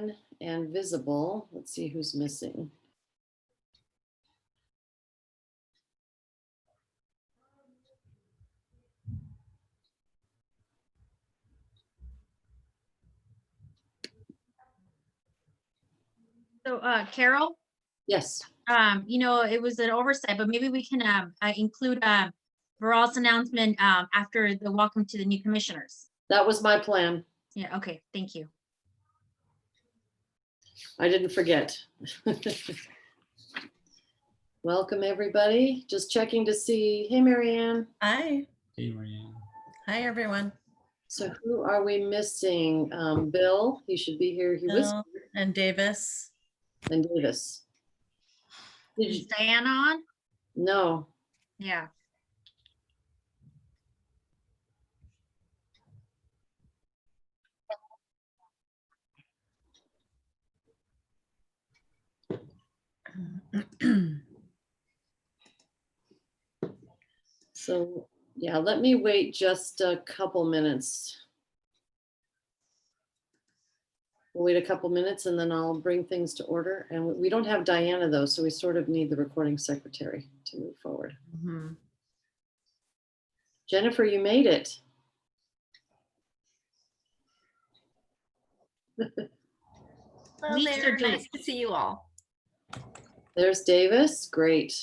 on and visible. Let's see who's missing. So Carol, Yes. it was an oversight, but maybe we can include Viral's announcement after the welcome to the new commissioners. That was my plan. Yeah, okay, thank you. I didn't forget. Welcome, everybody. Just checking to see. Hey, Marianne. Hi. Hey, Marianne. Hi, everyone. So who are we missing? Bill, he should be here. He was Bill and Davis. and Davis. Did Is you? Diana on? No. Yeah. So yeah, let me wait just a couple minutes. We'll wait a couple minutes and then I'll bring things to order. And we don't have Diana though, so we sort of need the recording secretary to move forward. Mhm. Jennifer, you made it. Hello Lisa there, Julie. nice to see you all. There's Davis. Great.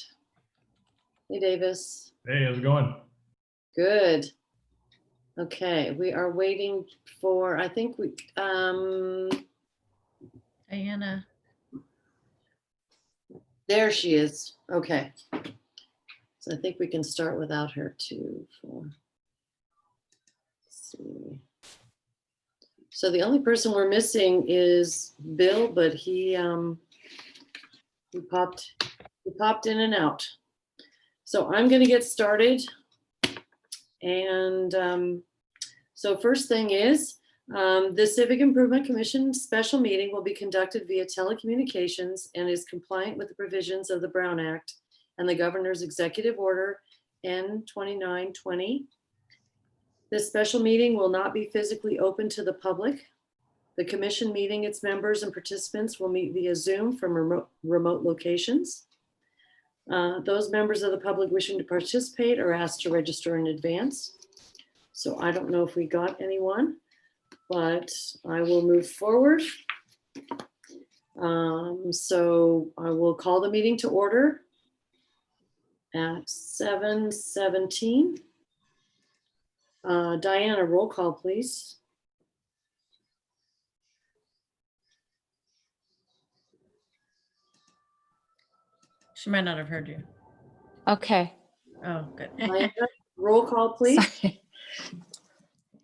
Hey, Davis. Hey, how's it going? Good. Okay, we are waiting for, I think we, Diana. there she is. Okay. So I think we can start without her too. Let's see. So the only person we're missing is Bill, but he popped in and out. So I'm going to get started. And so first thing is the Civic Improvement Commission special meeting will be conducted via telecommunications and is compliant with the provisions of the Brown Act and the Governor's Executive Order N2920. This special meeting will not be physically open to the public. The commission meeting, its members and participants will meet via Zoom from remote locations. Those members of the public wishing to participate are asked to register in advance. So I don't know if we got anyone, but I will move forward. So I will call the meeting to order at 7:17. Diana, roll call, please. She might not have heard you. Okay. Oh, good. Diana, roll call, please. Sorry.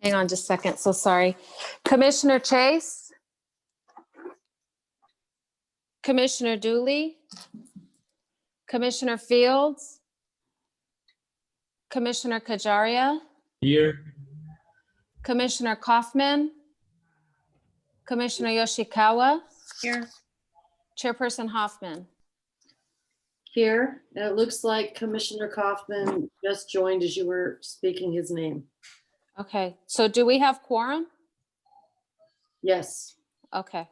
Hang on just a second. So sorry. Commissioner Chase? Commissioner Dooley? Commissioner Fields? Commissioner Kajaria? Here. Commissioner Kaufman? Commissioner Yoshikawa? Here. Chairperson Hoffman? Here, and it looks like Commissioner Kaufman just joined as you were speaking his name. Okay. So do we have quorum? Yes, Okay.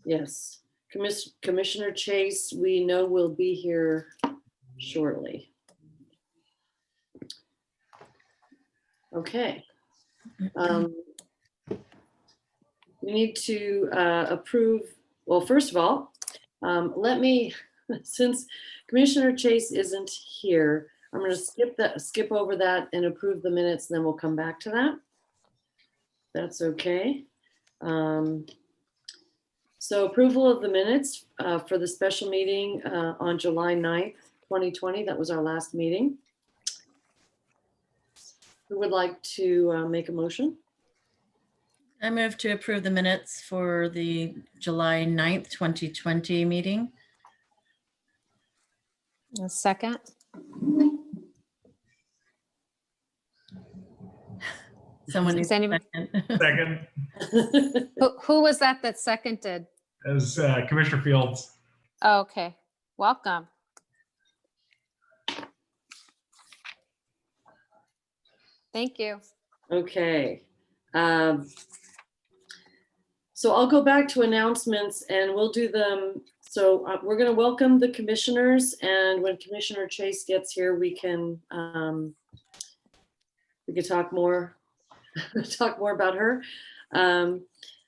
yes. Commissioner Chase, we know will be here shortly. Okay. We need to approve, well, first of all, let me, since Commissioner Chase isn't here, I'm going to skip over that and approve the minutes, and then we'll come back to that. That's okay. So approval of the minutes for the special meeting on July 9th, 2020. That was our last meeting. Who would like to make a motion? I move to approve the minutes for the July 9th, 2020 meeting. A second. Someone needs Does a anybody- second. Second, Who was that seconded? as Commissioner Fields. Oh, okay. Welcome. Thank you. Okay. So I'll go back to announcements and we'll do them. So we're going to welcome the commissioners, and when Commissioner Chase gets here, we can talk more about her.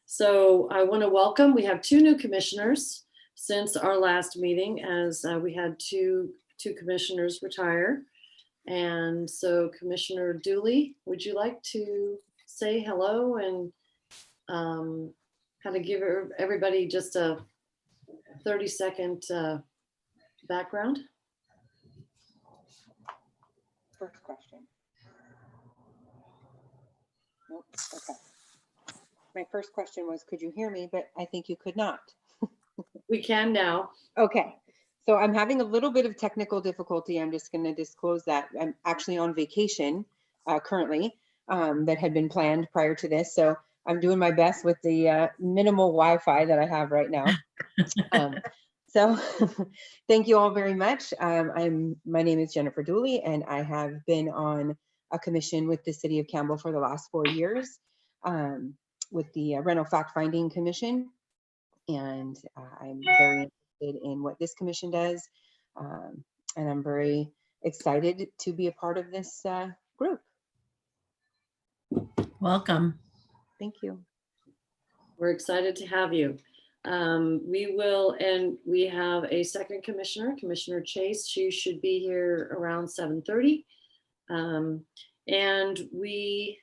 So I want to welcome, we have 2 new commissioners since our last meeting, as we had two commissioners retire. And so Commissioner Dooley, would you like to say hello and kind of give everybody just a 30-second background? First question. Nope, okay. My first question was, could you hear me? But I think you could not. We can now. Okay, so I'm having a little bit of technical difficulty. I'm just going to disclose that. I'm actually on vacation currently that had been planned prior to this. So I'm doing my best with the minimal Wi-Fi that I have right now. So thank you all very much. My name is Jennifer Dooley, and I have been on a commission with the City of Campbell for the last 4 years with the Rental Fact Finding Commission. And I'm very interested in what this commission does. And I'm very excited to be a part of this group. Welcome. Thank you. We're excited to have you. We have a second commissioner, Commissioner Chase. She should be here around 7:30. And we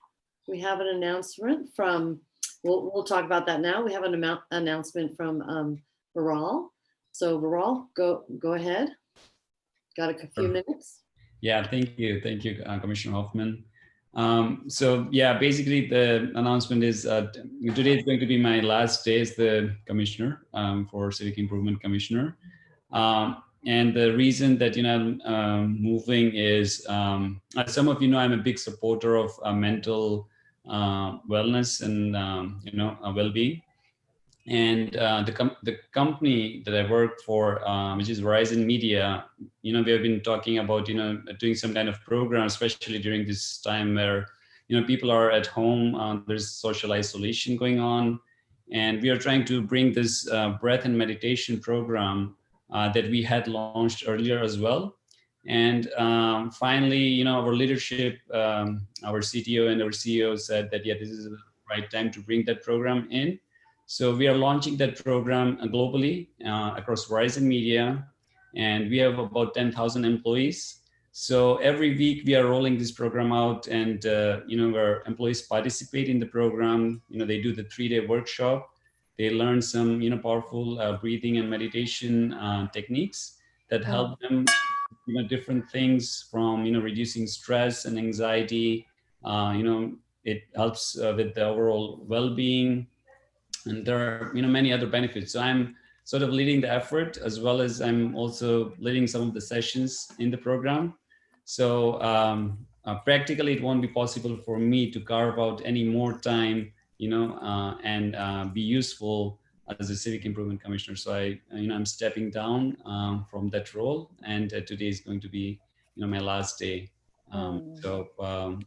have an announcement from, we'll talk about that now. We have an announcement from Viral. So Viral, go ahead. Got a few minutes. Yeah, thank you, Commissioner Hoffman. So yeah, basically the announcement is today is going to be my last day as the commissioner for Civic Improvement Commissioner. And the reason that I'm moving is, as some of you know, I'm a big supporter of mental wellness and well-being. And the company that I work for, which is Verizon Media, we have been talking about doing some kind of program, especially during this time where people are at home. There's social isolation going on, and we are trying to bring this breath and meditation program that we had launched earlier as well. And finally, our leadership, our CTO and our CEO said that this is the right time to bring that program in. So we are launching that program globally across Verizon Media, and we have about 10,000 employees. So every week we are rolling this program out, and where employees participate in the program. They do the 3-day workshop. They learn some powerful breathing and meditation techniques that help them different things from reducing stress and anxiety. It helps with the overall well-being. And there are many other benefits. So I'm sort of leading the effort, as well as I'm also leading some of the sessions in the program. So practically, it won't be possible for me to carve out any more time, and be useful as a Civic Improvement Commissioner. So I'm stepping down from that role, and today is going to be my last day. So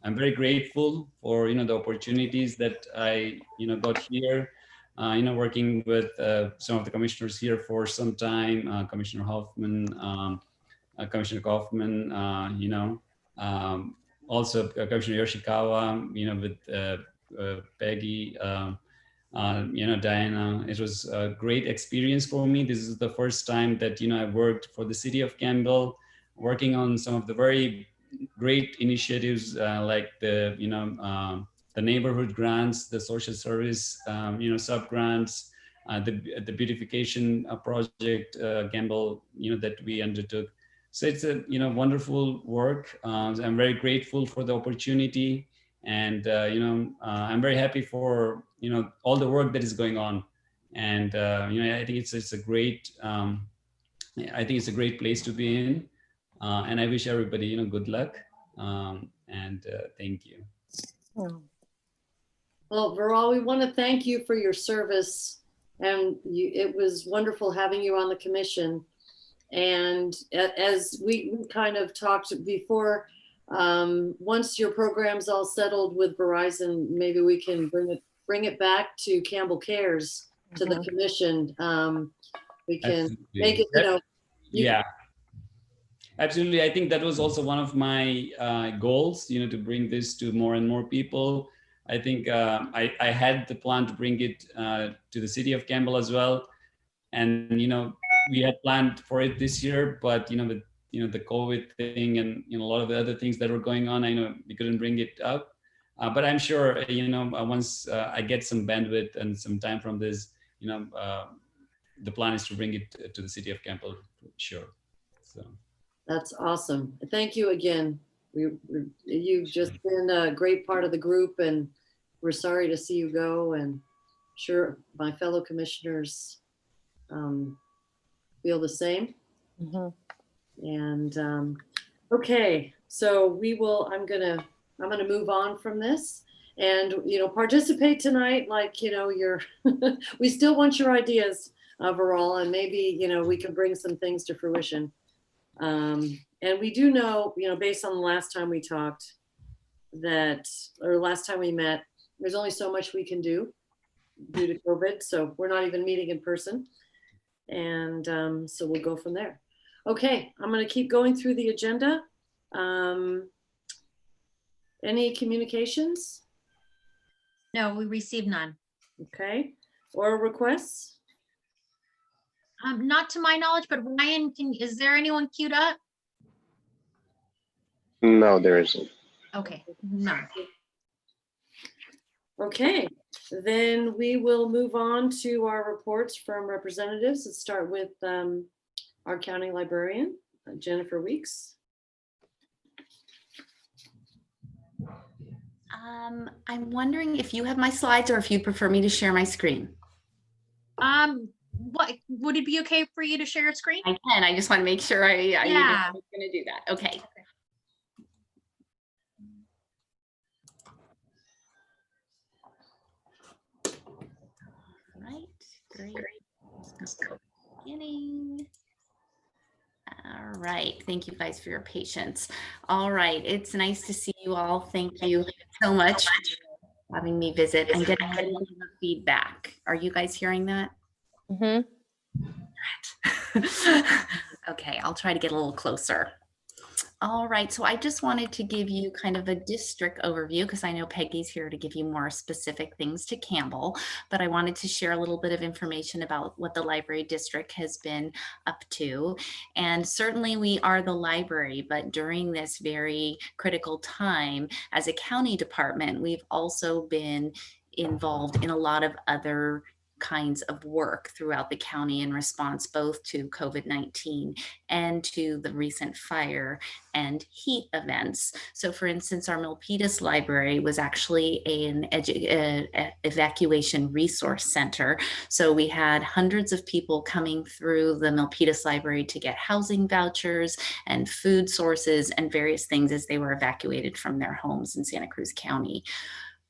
I'm very grateful for the opportunities that I got here. Working with some of the commissioners here for some time, Commissioner Hoffman, Commissioner Kaufman, also Commissioner Yoshikawa, with Peggy, Diana. It was a great experience for me. This is the first time that, I worked for the City of Campbell, working on some of the very great initiatives like the neighborhood grants, the social service, sub grants, the beautification project, Campbell, that we undertook. So it's a wonderful work. I'm very grateful for the opportunity, and I'm very happy for all the work that is going on. And I think it's a great place to be in, and I wish everybody good luck, and thank you. Well, Viral, we want to thank you for your service, and it was wonderful having you on the commission. And as we kind of talked before, once your program's all settled with Verizon, maybe we can bring it bring it back to Campbell Cares, to the Mhm. commission, we can Absolutely. make it, you know. Yeah, absolutely. I think that was also one of my goals, to bring this to more and more people. I think I had the plan to bring it to the city of Campbell as well. And, we had planned for it this year, but, with, the COVID thing and, a lot of the other things that were going on, I know we couldn't bring it up. But I'm sure, once I get some bandwidth and some time from this, the plan is to bring it to the city of Campbell, sure. So. That's awesome. Thank you again. You've just been a great part of the group, and we're sorry to see you go, and sure my fellow commissioners feel the same. Mhm. And okay, so I'm gonna move on from this, and participate tonight, like you're we still want your ideas, Veral, and maybe we can bring some things to fruition. And we do know, based on the last time we talked, or last time we met, there's only so much we can do due to COVID. So we're not even meeting in person. And so we'll go from there. Okay, I'm going to keep going through the agenda. Any communications? No, we received none. Okay, or requests? Not to my knowledge, but Ryan, is there anyone queued up? No, there isn't. Okay, no. Okay, then we will move on to our reports from representatives. Let's start with our county librarian, Jennifer Weeks. I'm wondering if you have my slides or if you'd prefer me to share my screen. What would it be okay for you to share a screen? I can. I just want to make sure I Yeah. was going to do that. Okay. All right. Great. Beginning. All right. Thank you guys for your patience. All right. It's nice to see you all. Thank you so much for having me visit. I'm getting a little bit of feedback. Are you guys hearing that? Mhm. Okay, I'll try to get a little closer. All right, so I just wanted to give you kind of a district overview because I know Peggy's here to give you more specific things to Campbell, but I wanted to share a little bit of information about what the library district has been up to. And certainly we are the library, but during this very critical time as a county department, we've also been involved in a lot of other kinds of work throughout the county in response both to COVID-19 and to the recent fire and heat events. So for instance, our Milpitas Library was actually an evacuation resource center. So we had hundreds of people coming through the Milpitas Library to get housing vouchers and food sources and various things as they were evacuated from their homes in Santa Cruz County.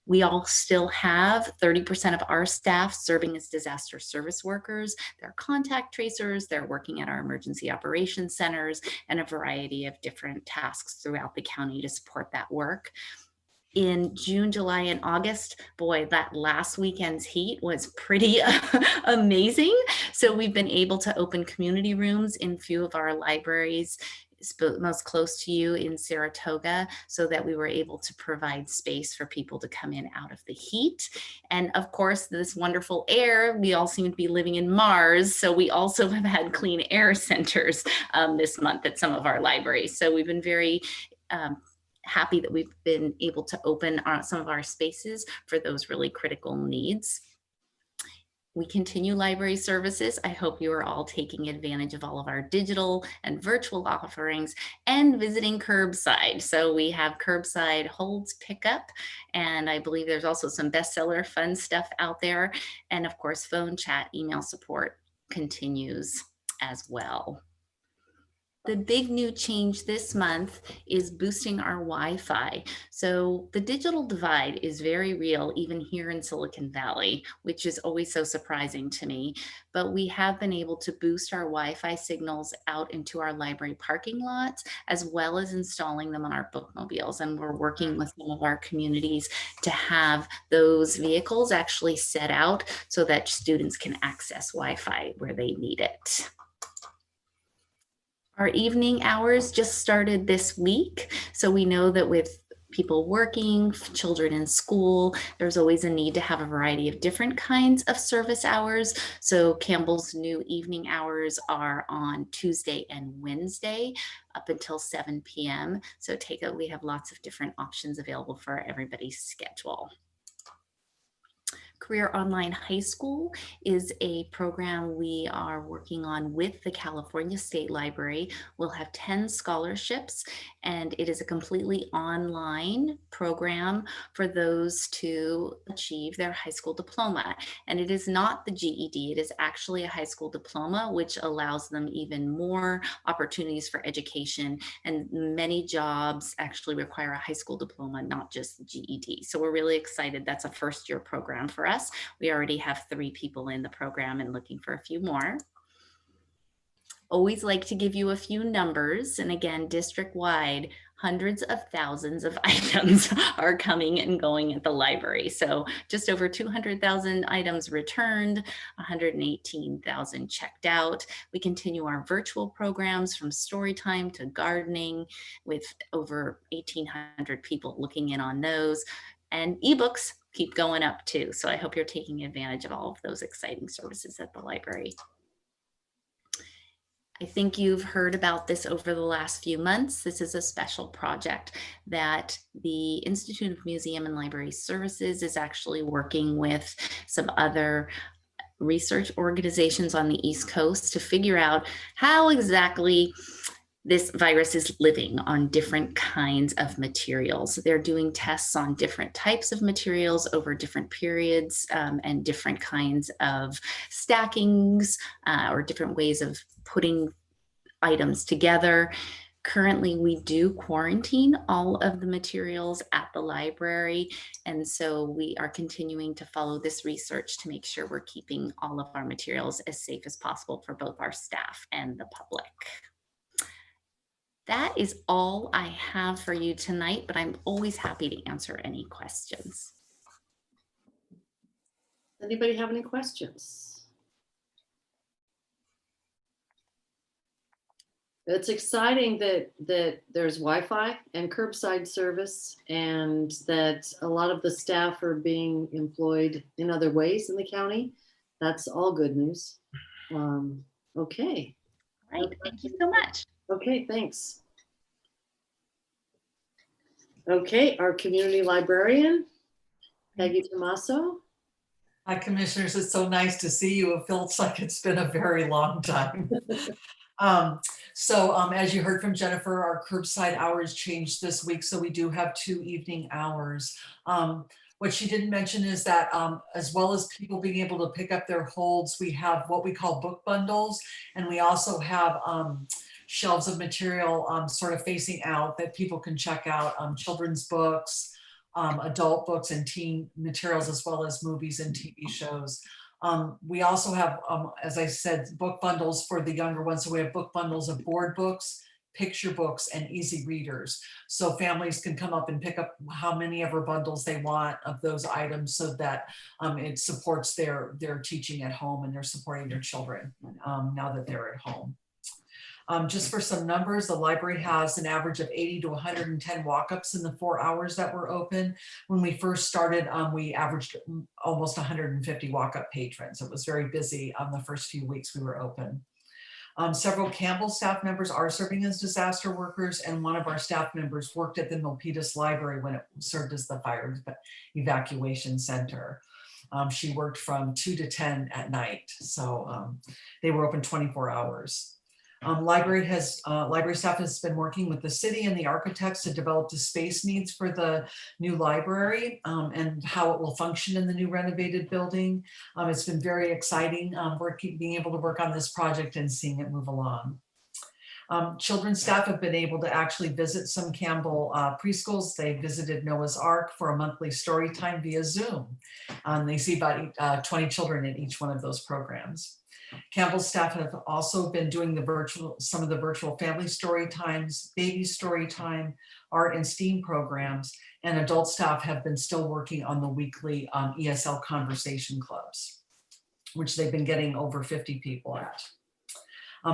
We all still have 30% of our staff serving as disaster service workers. They're contact tracers, they're working at our emergency operations centers and a variety of different tasks throughout the county to support that work. In June, July, and August, boy, that last weekend's heat was pretty amazing. So we've been able to open community rooms in a few of our libraries, most close to you in Saratoga, so that we were able to provide space for people to come in out of the heat. And of course, this wonderful air, we all seem to be living in Mars. So we also have had clean air centers this month at some of our libraries. So we've been very happy that we've been able to open some of our spaces for those really critical needs. We continue library services. I hope you are all taking advantage of all of our digital and virtual offerings and visiting curbside. So we have curbside holds pickup, and I believe there's also some bestseller fun stuff out there. And of course, phone chat, email support continues as well. The big new change this month is boosting our Wi-Fi. So the digital divide is very real, even here in Silicon Valley, which is always so surprising to me. But we have been able to boost our Wi-Fi signals out into our library parking lots, as well as installing them on our bookmobiles. And we're working with some of our communities to have those vehicles actually set out so that students can access Wi-Fi where they need it. Our evening hours just started this week. So we know that with people working, children in school, there's always a need to have a variety of different kinds of service hours. So Campbell's new evening hours are on Tuesday and Wednesday up until 7 p.m. So we have lots of different options available for everybody's schedule. Career Online High School is a program we are working on with the California State Library. We'll have 10 scholarships, and it is a completely online program for those to achieve their high school diploma. And it is not the GED, it is actually a high school diploma, which allows them even more opportunities for education. And many jobs actually require a high school diploma, not just the GED. So we're really excited. That's a first-year program for us. We already have 3 people in the program and looking for a few more. Always like to give you a few numbers. And again, district-wide, hundreds of thousands of items are coming and going at the library. So just over 200,000 items returned, 118,000 checked out. We continue our virtual programs from story time to gardening with over 1,800 people looking in on those. And ebooks keep going up too. So I hope you're taking advantage of all of those exciting services at the library. I think you've heard about this over the last few months. This is a special project that the Institute of Museum and Library Services is actually working with some other research organizations on the East Coast to figure out how exactly this virus is living on different kinds of materials. They're doing tests on different types of materials over different periods and different kinds of stackings or different ways of putting items together. Currently, we do quarantine all of the materials at the library. And so we are continuing to follow this research to make sure we're keeping all of our materials as safe as possible for both our staff and the public. That is all I have for you tonight, but I'm always happy to answer any questions. Anybody have any questions? It's exciting that there's Wi-Fi and curbside service, and that a lot of the staff are being employed in other ways in the county. That's all good news. Okay. All right, thank you so much. Okay, thanks. Okay, our community librarian, Peggy Tomaso. Hi, commissioners. It's so nice to see you. It feels like it's been a very long time. As you heard from Jennifer, our curbside hours changed this week, so we do have 2 evening hours. What she didn't mention is that as well as people being able to pick up their holds, we have what we call book bundles, and we also have shelves of material sort of facing out that people can check out, children's books, adult books and teen materials, as well as movies and TV shows. We also have, as I said, book bundles for the younger ones. So we have book bundles of board books, picture books, and easy readers. So families can come up and pick up how many ever bundles they want of those items, so that it supports their teaching at home, and they're supporting their children now that they're at home. Just for some numbers, the library has an average of 80 to 110 walk-ups in the 4 hours that we're open. When we first started, we averaged almost 150 walk-up patrons. It was very busy the first few weeks we were open. Several Campbell staff members are serving as disaster workers, and one of our staff members worked at the Milpitas Library when it served as the fire evacuation center. She worked from 2 to 10 at night, so they were open 24 hours. Library staff has been working with the city and the architects to develop the space needs for the new library and how it will function in the new renovated building. It's been very exciting being able to work on this project and seeing it move along. Children's staff have been able to actually visit some Campbell preschools. They visited Noah's Ark for a monthly story time via Zoom. They see about 20 children in each one of those programs. Campbell staff have also been doing some of the virtual family story times, baby story time, art and STEAM programs, and adult staff have been still working on the weekly ESL conversation clubs, which they've been getting over 50 people at.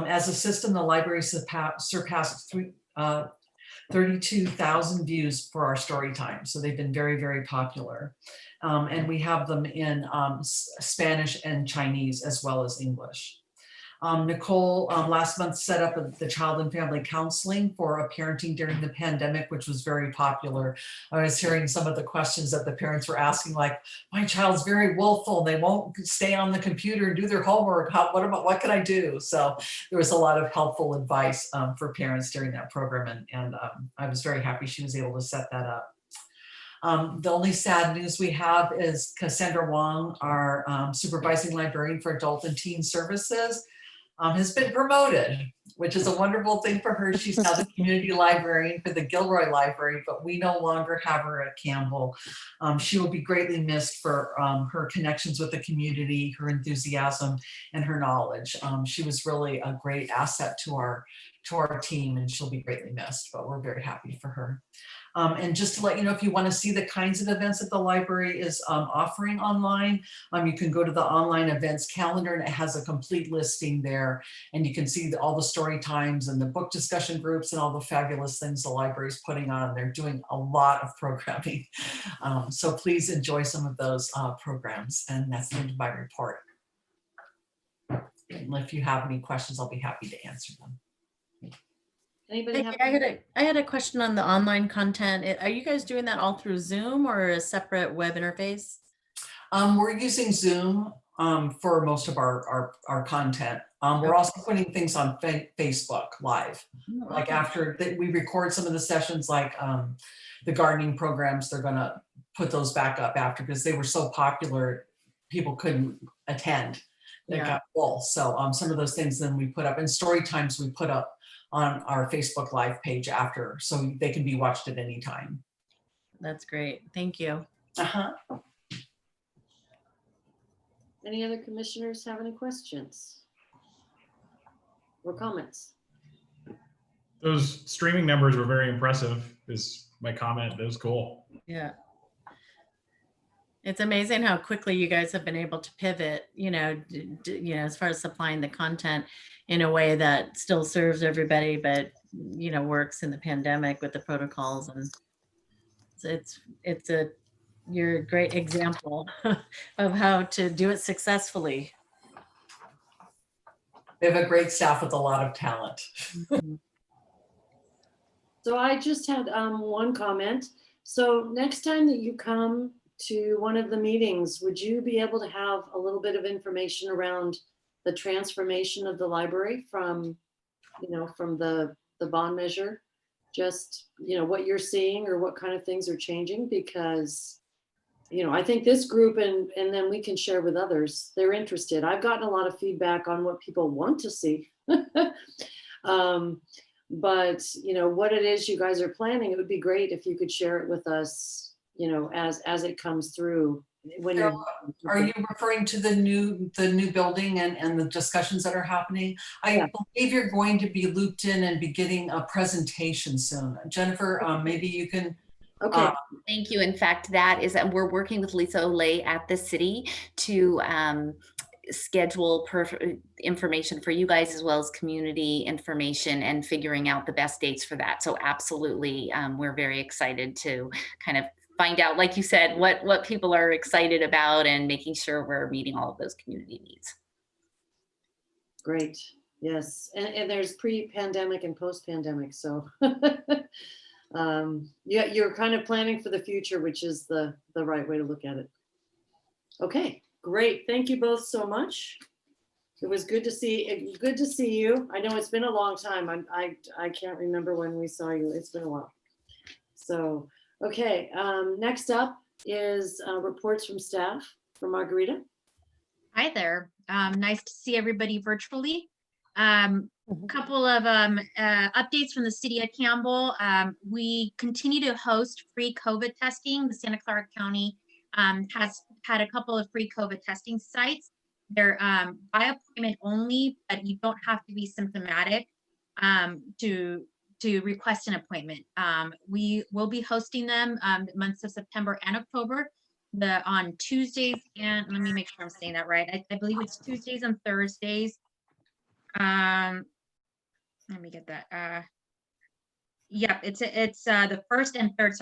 As a system, the library surpassed 32,000 views for our story time. So they've been very, very popular. And we have them in Spanish and Chinese as well as English. Nicole last month set up the child and family counseling for a parenting during the pandemic, which was very popular. I was hearing some of the questions that the parents were asking, like, my child's very willful, they won't stay on the computer and do their homework. What can I do? So there was a lot of helpful advice for parents during that program. And I was very happy she was able to set that up. The only sad news we have is Cassandra Wong, our supervising librarian for adult and teen services, has been promoted, which is a wonderful thing for her. She's now the community librarian for the Gilroy Library, but we no longer have her at Campbell. She will be greatly missed for her connections with the community, her enthusiasm, and her knowledge. She was really a great asset to our team, and she'll be greatly missed, but we're very happy for her. And just to let you know, if you want to see the kinds of events that the library is offering online, you can go to the online events calendar, and it has a complete listing there. And you can see all the story times and the book discussion groups and all the fabulous things the library is putting on. They're doing a lot of programming. So please enjoy some of those programs. And that's the end of my report. And if you have any questions, I'll be happy to answer them. Anybody have? I had a question on the online content. Are you guys doing that all through Zoom or a separate web interface? We're using Zoom for most of our content. We're also putting things on Facebook Live. Like after we record some of the sessions, like the gardening programs, they're gonna put those back up after, because they were so popular, people couldn't attend. They got full. So some of those things then we put up, and story times we put up on our Facebook Live page after, so they can be watched at any time. That's great. Thank you. Any other commissioners have any questions or comments? Those streaming numbers were very impressive, is my comment. That was cool. Yeah. It's amazing how quickly you guys have been able to pivot, as far as supplying the content in a way that still serves everybody, but, works in the pandemic with the protocols. And you're a great example of how to do it successfully. They have a great staff with a lot of talent. So I just had one comment. So next time that you come to one of the meetings, would you be able to have a little bit of information around the transformation of the library from the bond measure? Just, what you're seeing or what kind of things are changing, because, I think this group and then we can share with others, they're interested. I've gotten a lot of feedback on what people want to see. But, what it is you guys are planning, it would be great if you could share it with us, as it comes through. Are you referring to the new building and the discussions that are happening? I believe you're going to be looped in and be getting a presentation soon. Jennifer, maybe you can. Okay. Thank you. In fact, we're working with Lisa Olay at the city to schedule information for you guys, as well as community information, and figuring out the best dates for that. So absolutely, we're very excited to kind of find out, like you said, what people are excited about, and making sure we're meeting all of those community needs. Great. Yes. And there's pre-pandemic and post-pandemic. So you're kind of planning for the future, which is the right way to look at it. Okay, great. Thank you both so much. It was good to see you. I know it's been a long time. I can't remember when we saw you. It's been a while. So, okay. Next up is reports from staff from Margarita. Hi there. Nice to see everybody virtually. Couple of updates from the city of Campbell. We continue to host free COVID testing. The Santa Clara County has had a couple of free COVID testing sites. They're by appointment only, but you don't have to be symptomatic to request an appointment. We will be hosting them the months of September and October. On Tuesdays, and let me make sure I'm saying that right. I believe it's Tuesdays and Thursdays. Let me get that. Yep, it's the first and third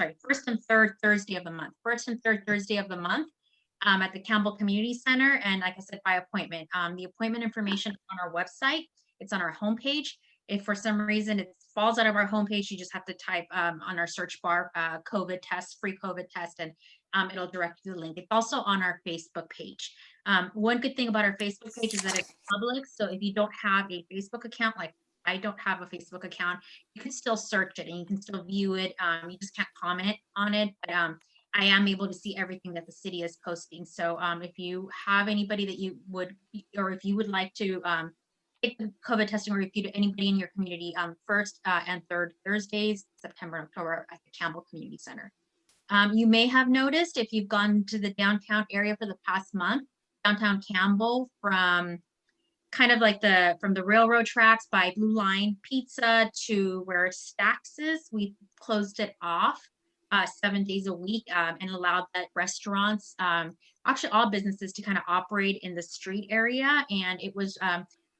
Thursday of the month. First and third Thursday of the month at the Campbell Community Center, and like I said, by appointment. The appointment information on our website. It's on our homepage. If for some reason it falls out of our homepage, you just have to type on our search bar COVID test, free COVID test, and it'll direct you to the link. It's also on our Facebook page. One good thing about our Facebook page is that it's public. So if you don't have a Facebook account, like I don't have a Facebook account, you can still search it and you can still view it. You just can't comment on it, but I am able to see everything that the city is posting. So if you have anybody that you would, or if you would like to take the COVID testing or if you do anybody in your community, first and third Thursdays, September and October at the Campbell Community Center. You may have noticed if you've gone to the downtown area for the past month, downtown Campbell, from kind of like from the railroad tracks by Blue Line Pizza to where Stax is, we closed it off 7 days a week and allowed that restaurants, actually all businesses, to kind of operate in the street area. And it was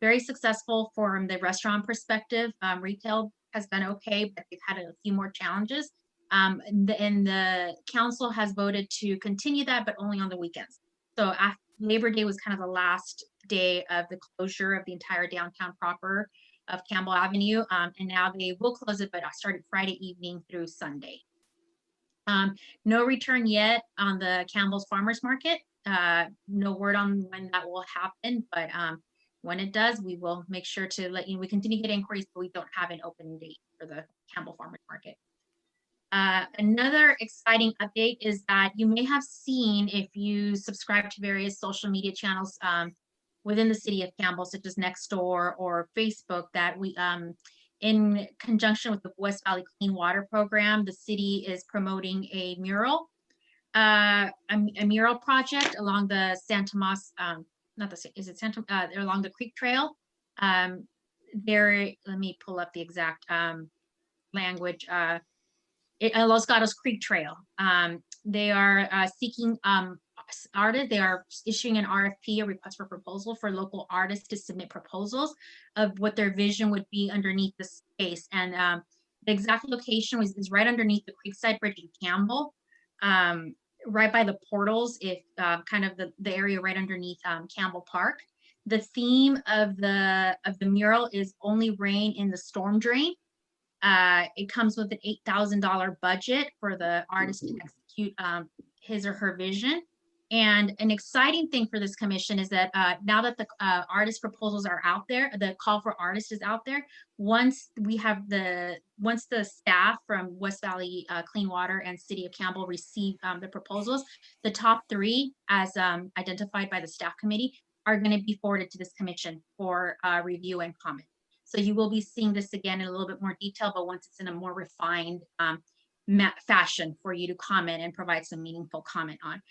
very successful from the restaurant perspective. Retail has been okay, but they've had a few more challenges. And the council has voted to continue that, but only on the weekends. So after Labor Day was kind of the last day of the closure of the entire downtown proper of Campbell Avenue. And now they will close it, but started Friday evening through Sunday. No return yet on the Campbell's Farmers Market. No word on when that will happen, but when it does, we will make sure to let you know. We continue to get inquiries, but we don't have an open date for the Campbell Farmers Market. Another exciting update is that you may have seen, if you subscribe to various social media channels within the city of Campbell, such as Nextdoor or Facebook, that we, in conjunction with the West Valley Clean Water Program, the city is promoting a mural project along the Santa Mas, along the Creek Trail. Let me pull up the exact language. Los Gatos Creek Trail. They are seeking artists. They are issuing an RFP, a request for proposal, for local artists to submit proposals of what their vision would be underneath the space. And the exact location is right underneath the Creekside Bridge in Campbell, right by the portals, kind of the area right underneath Campbell Park. The theme of the mural is Only Rain in the Storm Drain. It comes with an $8,000 budget for the artist to execute his or her vision. And an exciting thing for this commission is that now that the artist proposals are out there, the call for artists is out there. Once the staff from West Valley Clean Water and City of Campbell receive the proposals, the top 3, as identified by the staff committee, are going to be forwarded to this commission for review and comment. So you will be seeing this again in a little bit more detail, but once it's in a more refined fashion for you to comment and provide some meaningful comment on.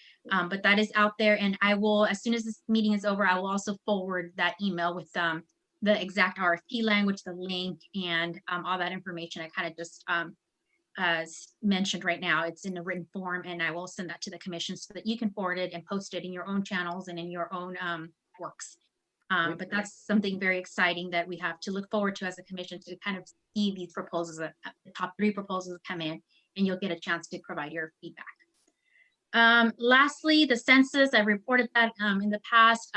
But that is out there, and I will, as soon as this meeting is over, I will also forward that email with the exact RFP language, the link, and all that information I kind of just mentioned right now. It's in a written form, and I will send that to the commission so that you can forward it and post it in your own channels and in your own works. But that's something very exciting that we have to look forward to as a commission, to kind of see these proposals, the top 3 proposals come in, and you'll get a chance to provide your feedback. Lastly, the census, I reported that in the past.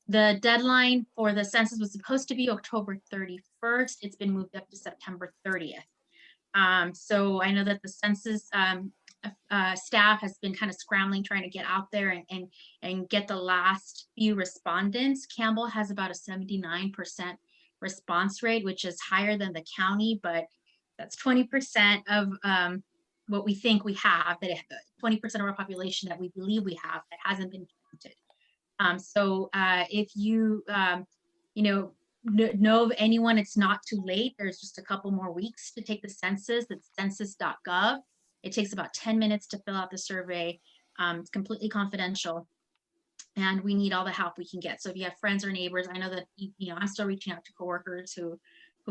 The deadline for the census was supposed to be October 31st. It's been moved up to September 30th. So I know that the census staff has been kind of scrambling, trying to get out there and get the last few respondents. Campbell has about a 79% response rate, which is higher than the county, but that's 20% of what we think we have, that 20% of our population that we believe we have that hasn't been counted. So if you, know of anyone, it's not too late. There's just a couple more weeks to take the census. It's census.gov. It takes about 10 minutes to fill out the survey. It's completely confidential. And we need all the help we can get. So if you have friends or neighbors, I know that, you know, I'm still reaching out to coworkers who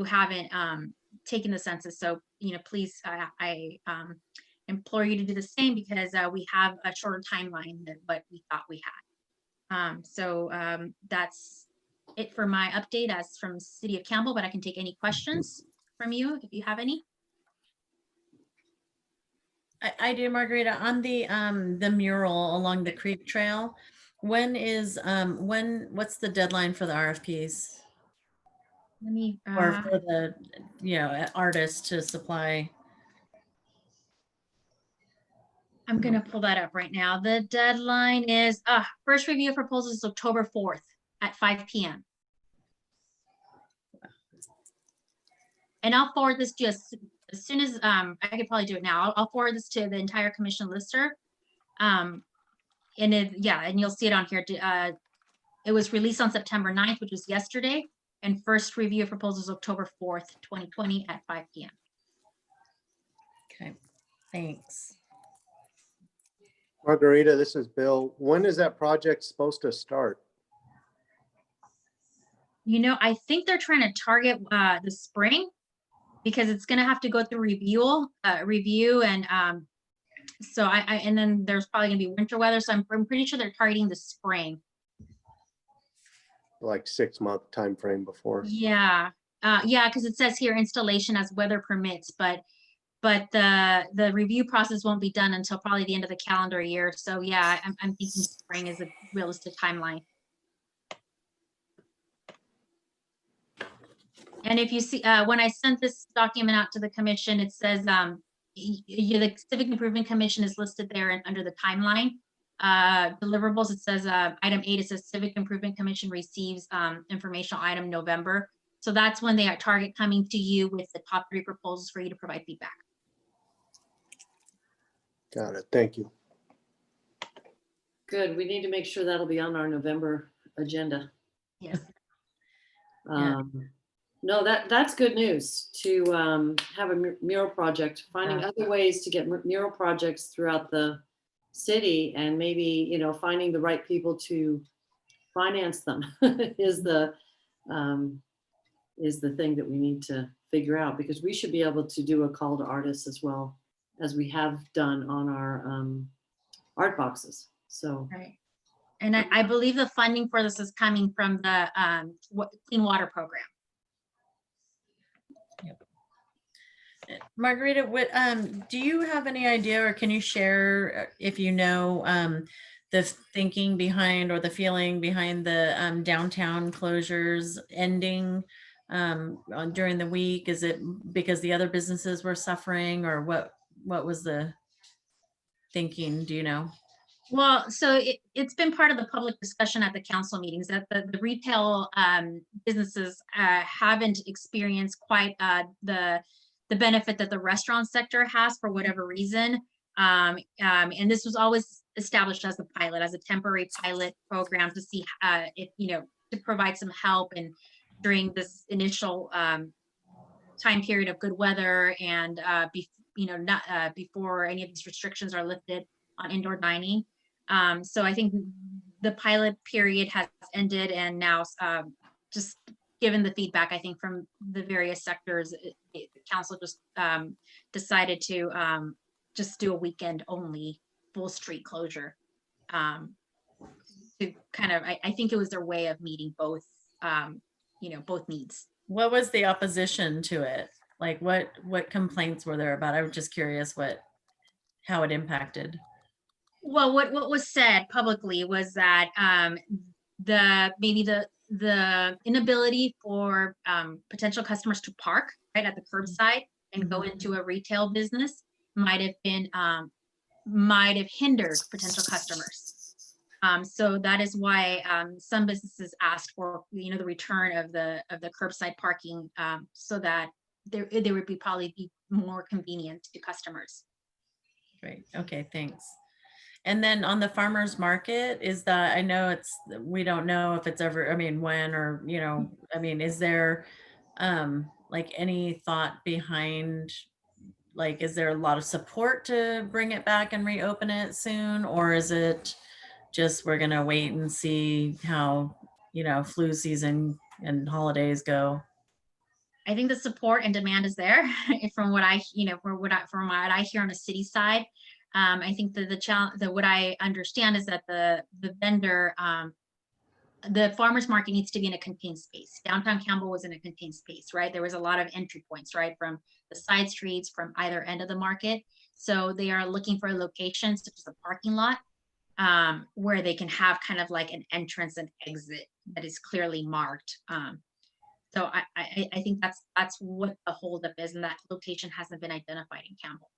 haven't taken the census. So, you know, please, I implore you to do the same, because we have a shorter timeline than what we thought we had. That's it for my update as from City of Campbell, but I can take any questions from you if you have any. I do, Margarita, on the mural along the creek trail. What's the deadline for the RFPs Let me, or for the, you know, artists to supply? I'm gonna pull that up right now. The deadline is, first review of proposals is October 4th at 5 p.m. And I'll forward this to us as soon as, I could probably do it now. I'll forward this to the entire commission listserv. And you'll see it on here. It was released on September 9th, which was yesterday. And first review of proposals October 4th, 2020 at 5 p.m. Okay, thanks. Margarita, this is Bill. When is that project supposed to start? You know, I think they're trying to target the spring, because it's going to have to go through review and so and then there's probably going to be winter weather, so I'm pretty sure they're targeting the spring. Like 6-month time frame before. Yeah, because it says here installation as weather permits, but the review process won't be done until probably the end of the calendar year. So yeah, I'm thinking spring is a realistic timeline. And if you see, when I sent this document out to the commission, it says the Civic Improvement Commission is listed there and under the timeline. Deliverables, it says item 8, it says Civic Improvement Commission receives informational item November. So that's when they are target coming to you with the top 3 proposals for you to provide feedback. Got it. Thank you. Good. We need to make sure that'll be on our November agenda. Yes. No, that's good news to have a mural project, finding other ways to get mural projects throughout the city, and maybe, you know, finding the right people to finance them is the thing that we need to figure out, because we should be able to do a call to artists as well as we have done on our art boxes. So. Right. And I believe the funding for this is coming from the Clean Water Program. Margarita, what do you have any idea, or can you share if you know the thinking behind or the feeling behind the downtown closures ending during the week? Is it because the other businesses were suffering, or what was the thinking? Do you know? Well, so it's been part of the public discussion at the council meetings that the retail businesses haven't experienced quite the benefit that the restaurant sector has for whatever reason. And this was always established as a pilot, as a temporary pilot program to see if, you know, to provide some help and during this initial time period of good weather and before any of these restrictions are lifted on indoor dining. So I think the pilot period has ended, and now just given the feedback, I think from the various sectors, the council just decided to just do a weekend only full street closure. To kind of, I think it was their way of meeting both, both needs. What was the opposition to it? Like what complaints were there about? I'm just curious how it impacted. Well, what was said publicly was that the inability for potential customers to park right at the curbside and go into a retail business might have hindered potential customers. So that is why some businesses asked for the return of the curbside parking so that there would probably be more convenient to customers. Great. Okay, thanks. And then on the farmer's market, is that, I know we don't know if it's ever, I mean, when or, I mean, is there like any thought behind, like, is there a lot of support to bring it back and reopen it soon? Or is it just, we're gonna wait and see how, flu season and holidays go? I think the support and demand is there from what I, from what I hear on the city side. I think that the challenge, that what I understand is that the vendor, the farmer's market needs to be in a contained space. Downtown Campbell was in a contained space, right? There was a lot of entry points, right? From the side streets, from either end of the market. So they are looking for a location, such as a parking lot, where they can have kind of like an entrance and exit that is clearly marked. So I think that's what the holdup is, and that location hasn't been identified in Campbell.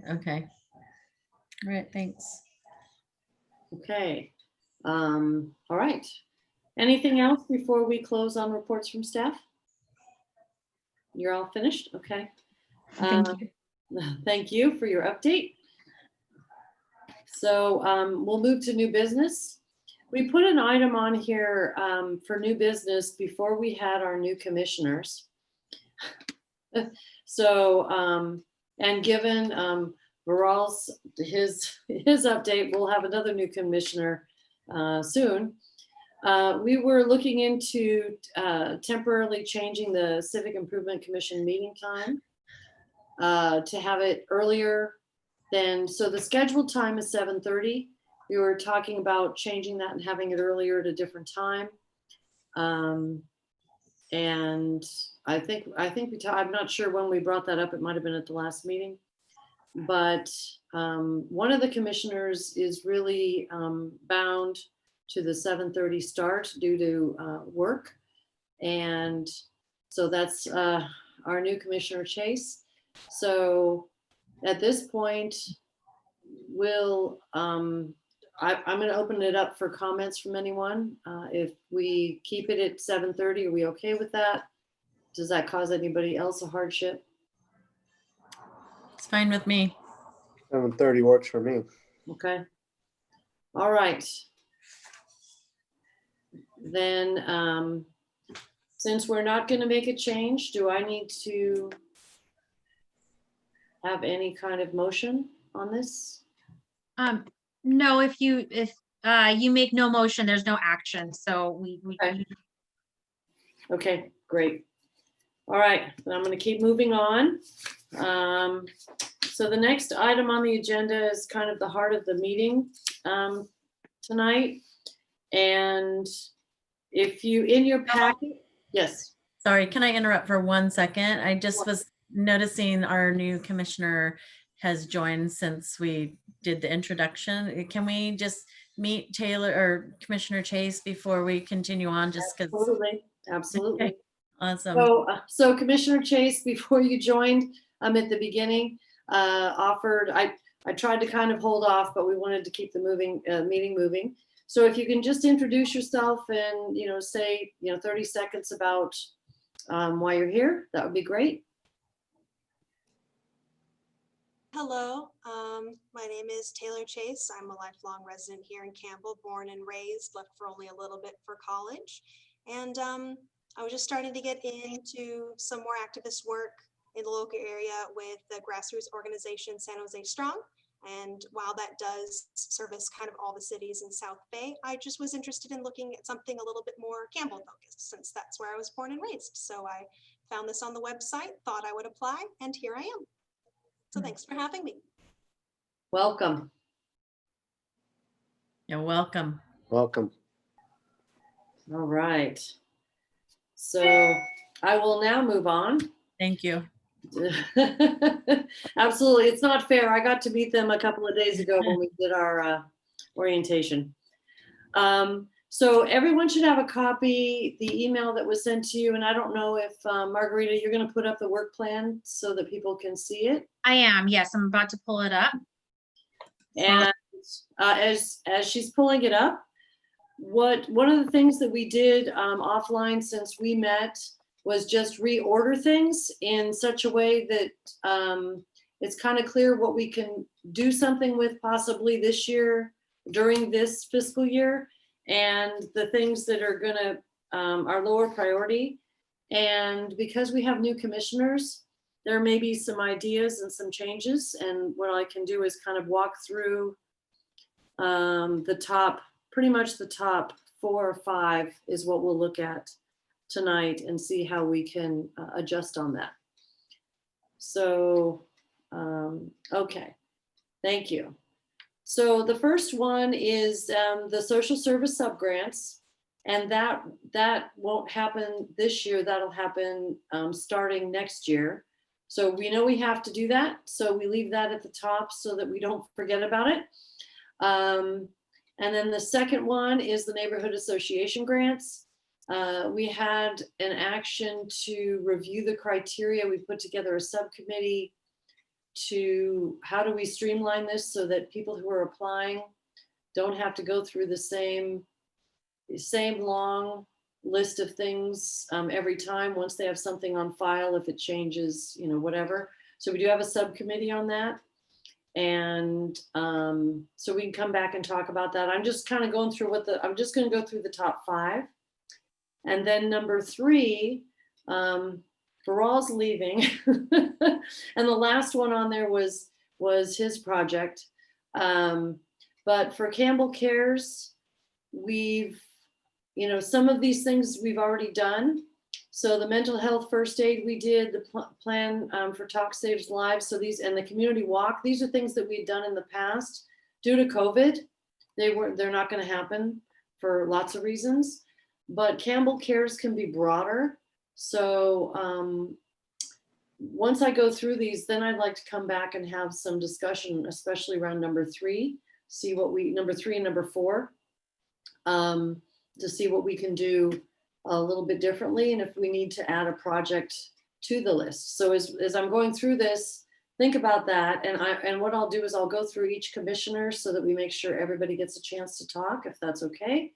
Okay. All right, thanks. Okay. All right. Anything else before we close on reports from staff? You're all finished? Okay. Thank you. Thank you for your update. So we'll move to new business. We put an item on here for new business before we had our new commissioners. So, and given Viral's his update, we'll have another new commissioner soon. We were looking into temporarily changing the Civic Improvement Commission meeting time to have it earlier than, so the scheduled time is 7:30. We were talking about changing that and having it earlier at a different time. And I think I'm not sure when we brought that up. It might've been at the last meeting, but one of the commissioners is really bound to the 7:30 start due to work. And so that's our new Commissioner Chase. So at this point, I'm going to open it up for comments from anyone. If we keep it at 7:30, are we okay with that? Does that cause anybody else a hardship? It's fine with me. 7:30 works for me. Okay. All right. Then, since we're not going to make a change, do I need to have any kind of motion on this? No, if you make no motion, there's no action. So we Okay, great. All right, then I'm going to keep moving on. So the next item on the agenda is kind of the heart of the meeting tonight. And if you, in your packet, yes. Sorry, can I interrupt for 1 second? I just was noticing our new commissioner has joined since we did the introduction. Can we just meet Taylor or Commissioner Chase before we continue on? Just because. Absolutely, absolutely. Okay. Awesome. So Commissioner Chase, before you joined at the beginning, offered, I tried to kind of hold off, but we wanted to keep the meeting moving. So if you can just introduce yourself and, say, 30 seconds about why you're here, that would be great. Hello, my name is Taylor Chase. I'm a lifelong resident here in Campbell, born and raised, left for only a little bit for college. And I was just starting to get into some more activist work in the local area with the grassroots organization San Jose Strong. And while that does service kind of all the cities in South Bay, I just was interested in looking at something a little bit more Campbell focused, since that's where I was born and raised. So I found this on the website, thought I would apply, and here I am. So thanks for having me. Welcome. You're welcome. Welcome. All right. So I will now move on. Thank you. Absolutely. It's not fair. I got to meet them a couple of days ago when we did our orientation. So everyone should have a copy, the email that was sent to you. And I don't know if Margarita, you're going to put up the work plan so that people can see it. I am. Yes, I'm about to pull it up. And as she's pulling it up, one of the things that we did offline since we met was just reorder things in such a way that it's kind of clear what we can do something with possibly this year during this fiscal year, and the things that are gonna are lower priority. And because we have new commissioners, there may be some ideas and some changes. And what I can do is kind of walk through pretty much the top 4 or 5 is what we'll look at tonight and see how we can adjust on that. So, okay, thank you. So the first one is the social service subgrants, and that won't happen this year. That'll happen starting next year. So we know we have to do that. So we leave that at the top so that we don't forget about it. And then the second one is the neighborhood association grants. We had an action to review the criteria. We put together a subcommittee to how do we streamline this so that people who are applying don't have to go through the same long list of things every time once they have something on file, if it changes, you know, whatever. So we do have a subcommittee on that. And so we can come back and talk about that. I'm just kind of going through I'm just going to go through the top 5. And then number 3, Baral's leaving. And the last one on there was his project. But for Campbell Cares, we've, you know, some of these things we've already done. So the mental health first aid we did, the plan for Talk Saves Lives. So these, and the community walk, these are things that we've done in the past. Due to COVID, they're not going to happen for lots of reasons. But Campbell Cares can be broader. So once I go through these, then I'd like to come back and have some discussion, especially around number 3, see what number 3 and number 4, to see what we can do a little bit differently, and if we need to add a project to the list. So as I'm going through this, think about that. And what I'll do is I'll go through each commissioner so that we make sure everybody gets a chance to talk, if that's okay.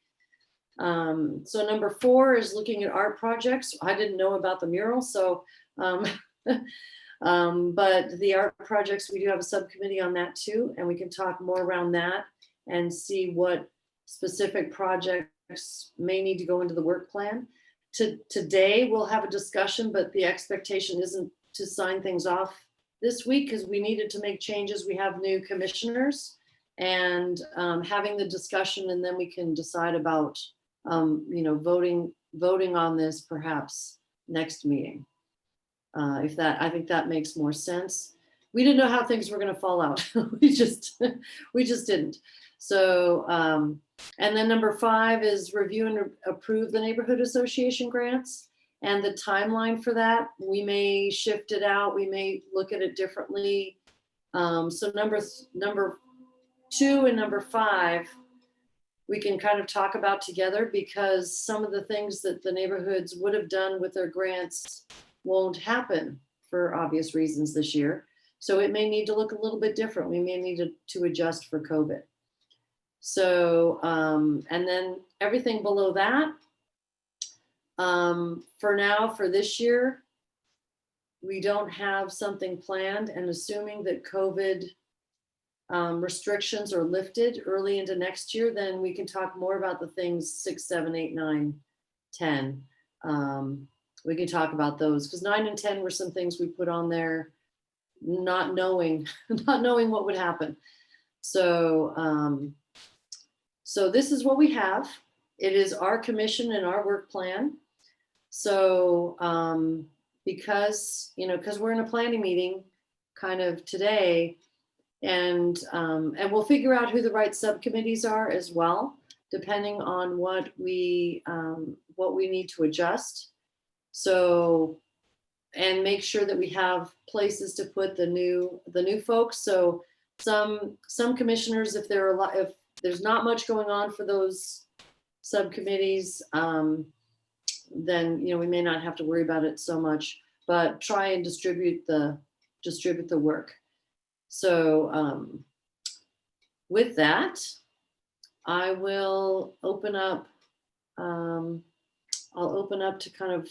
So number 4 is looking at art projects. I didn't know about the mural, so but the art projects, we do have a subcommittee on that too, and we can talk more around that and see what specific projects may need to go into the work plan. Today we'll have a discussion, but the expectation isn't to sign things off this week because we needed to make changes. We have new commissioners, and having the discussion, and then we can decide about you know, voting on this perhaps next meeting. I think that makes more sense. We didn't know how things were going to fall out. we just didn't. So, and then number 5 is review and approve the neighborhood association grants, and the timeline for that. We may shift it out. We may look at it differently. So number 2 and number 5, we can kind of talk about together, because some of the things that the neighborhoods would have done with their grants won't happen for obvious reasons this year. So it may need to look a little bit different. We may need to adjust for COVID. So, and then everything below that, for now, for this year, we don't have something planned, and assuming that COVID restrictions are lifted early into next year, then we can talk more about the things 6, 7, 8, 9, 10. We can talk about those, because 9 and 10 were some things we put on there, not knowing what would happen. So, so this is what we have. It is our commission and our work plan. So because we're in a planning meeting kind of today, and we'll figure out who the right subcommittees are as well, depending on what we need to adjust. So, and make sure that we have places to put the new folks. So some commissioners, if there's not much going on for those subcommittees, then we may not have to worry about it so much, but try and distribute the work. So with that, I will open up. I'll open up to kind of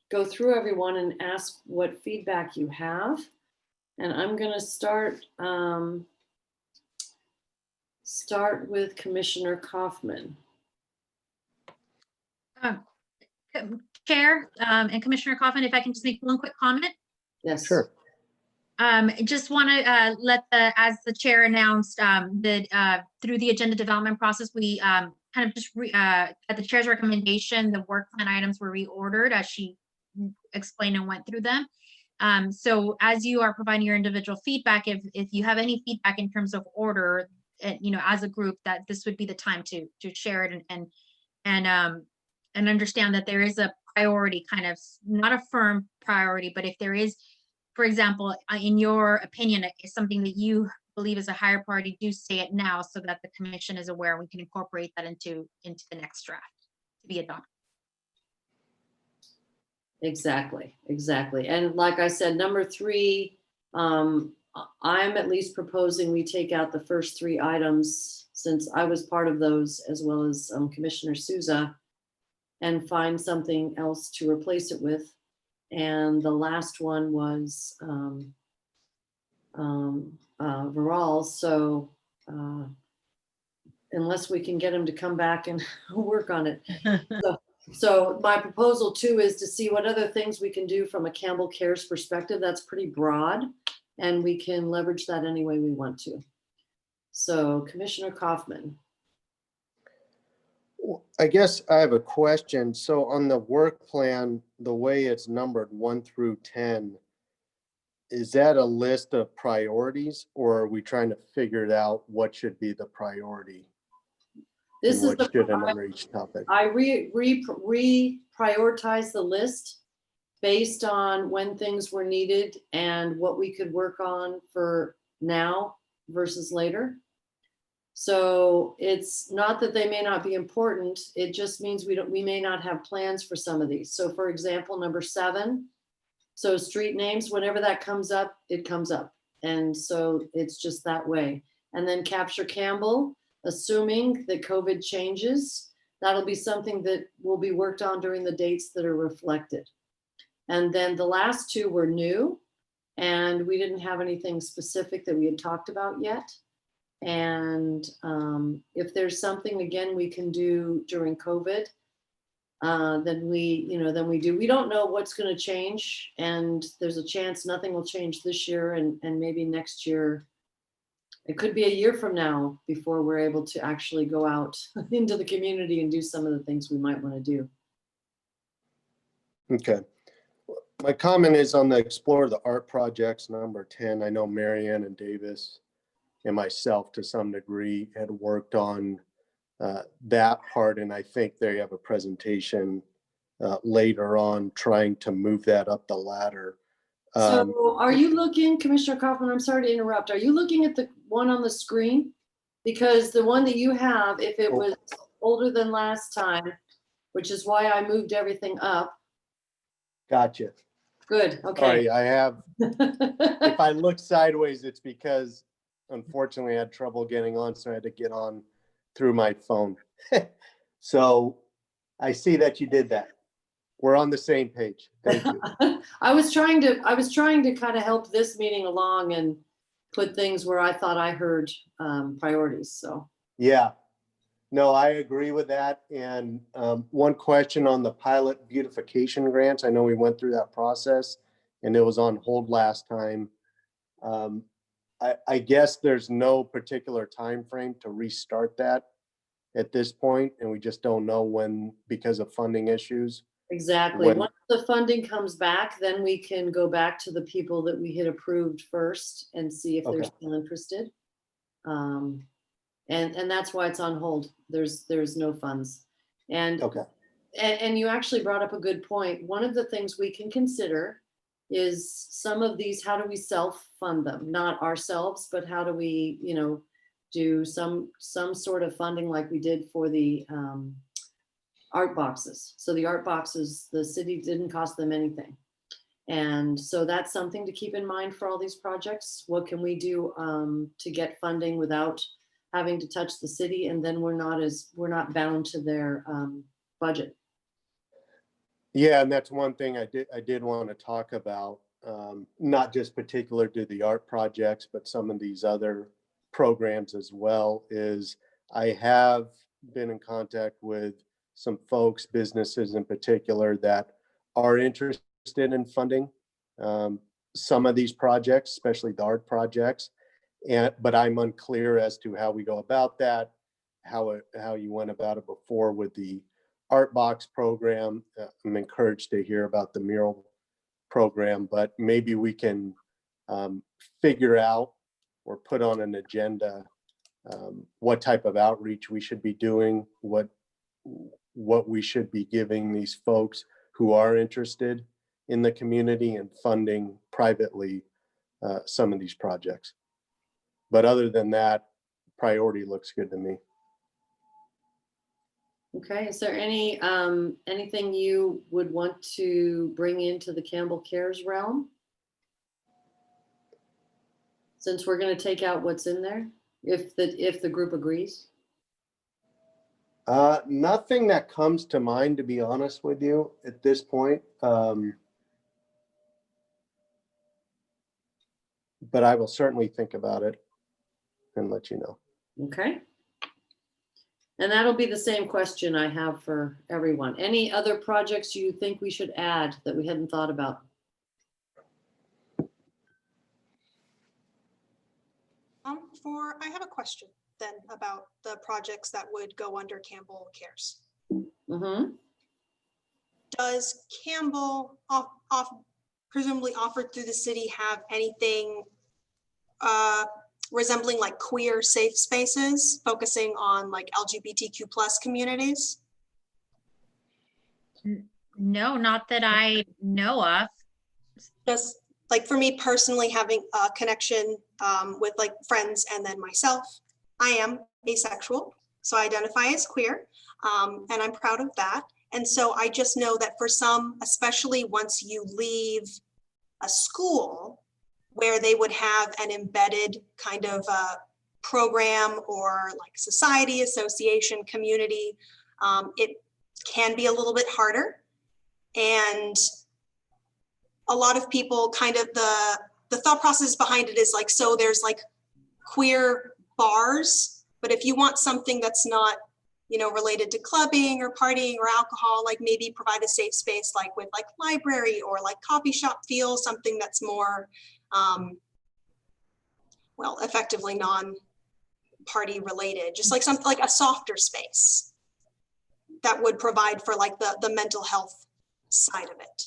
go through everyone and ask what feedback you have. And I'm gonna start with Commissioner Kaufman. Chair and Commissioner Coffin, if I can just make one quick comment. Yes. Sure. Just want to let as the chair announced, that through the agenda development process, we kind of just at the chair's recommendation, the work plan items were reordered as she explained and went through them. So as you are providing your individual feedback, if you have any feedback in terms of order, as a group, that this would be the time to share it and understand that there is a priority, kind of not a firm priority, but if there is, for example, in your opinion, is something that you believe is a higher priority, do say it now so that the commission is aware and we can incorporate that into the next draft to be adopted. Exactly. And like I said, number 3, I'm at least proposing we take out the first 3 items, since I was part of those, as well as Commissioner Souza, and find something else to replace it with. And the last one was Viral. So unless we can get him to come back and work on it. So my proposal too is to see what other things we can do from a Campbell Cares perspective. That's pretty broad, and we can leverage that any way we want to. So Commissioner Kaufman. I guess I have a question. So on the work plan, the way it's numbered 1 through 10, is that a list of priorities, or are we trying to figure it out what should be the priority? This is what should under each topic? I reprioritize the list based on when things were needed and what we could work on for now versus later. So it's not that they may not be important. It just means we may not have plans for some of these. So for example, number 7, so street names, whenever that comes up, it comes up. And so it's just that way. And then Capture Campbell, assuming that COVID changes, that'll be something that will be worked on during the dates that are reflected. And then the last 2 were new, and we didn't have anything specific that we had talked about yet. And if there's something, again, we can do during COVID, then we do. We don't know what's going to change, and there's a chance nothing will change this year, and maybe next year. It could be a year from now before we're able to actually go out into the community and do some of the things we might want to do. Okay. My comment is on the Explore the Art projects, number 10. I know Marianne and Davis and myself to some degree had worked on that part, and I think they have a presentation later on trying to move that up the ladder. So are you looking, Commissioner Kaufman, I'm sorry to interrupt. Are you looking at the one on the screen? Because the one that you have, if it was older than last time, which is why I moved everything up. Gotcha. Good, okay. Sorry, I have, if I look sideways, it's because unfortunately I had trouble getting on, so I had to get on through my phone. So I see that you did that. We're on the same page. Thank you. I was trying to kind of help this meeting along and put things where I thought I heard priorities. So yeah, no, I agree with that. And one question on the pilot beautification grants. I know we went through that process and it was on hold last time. I guess there's no particular time frame to restart that at this point, and we just don't know when because of funding issues. Exactly. Once the funding comes back, then we can go back to the people that we had approved first and see if they're still interested. And that's why it's on hold. There's no funds. And you actually brought up a good point. One of the things we can consider is some of these, how do we self-fund them? Not ourselves, but how do we, do some sort of funding like we did for the art boxes. So the art boxes, the city didn't cost them anything. And so that's something to keep in mind for all these projects. What can we do to get funding without having to touch the city? And then we're not bound to their budget. Yeah, and that's one thing I did want to talk about. not just particular to the art projects, but some of these other programs as well, is I have been in contact with some folks, businesses in particular, that are interested in funding some of these projects, especially the art projects. But I'm unclear as to how we go about that, how you went about it before with the Art Box program. I'm encouraged to hear about the mural program, but maybe we can figure out or put on an agenda what type of outreach we should be doing, what we should be giving these folks who are interested in the community and funding privately some of these projects. But other than that, priority looks good to me. Okay, is there any anything you would want to bring into the Campbell Cares realm? Since we're going to take out what's in there, if the group agrees. Nothing that comes to mind, to be honest with you, at this point. But I will certainly think about it and let you know. Okay. And that'll be the same question I have for everyone. Any other projects you think we should add that we hadn't thought about? I have a question then about the projects that would go under Campbell Cares. Mm-hmm. Does Campbell, presumably offered through the city, have anything resembling like queer safe spaces, focusing on like LGBTQ plus communities? No, not that I know of. Just like for me personally, having a connection with like friends and then myself, I am asexual, so I identify as queer, and I'm proud of that. And so I just know that for some, especially once you leave a school where they would have an embedded kind of program or like society, association, community, it can be a little bit harder. And a lot of people kind of the thought process behind it is like, so there's like queer bars, but if you want something that's not, you know, related to clubbing or partying or alcohol, like maybe provide a safe space, like with like library or like coffee shop feel, something that's more, well, effectively non-party related, just like something like a softer space that would provide for like the mental health side of it.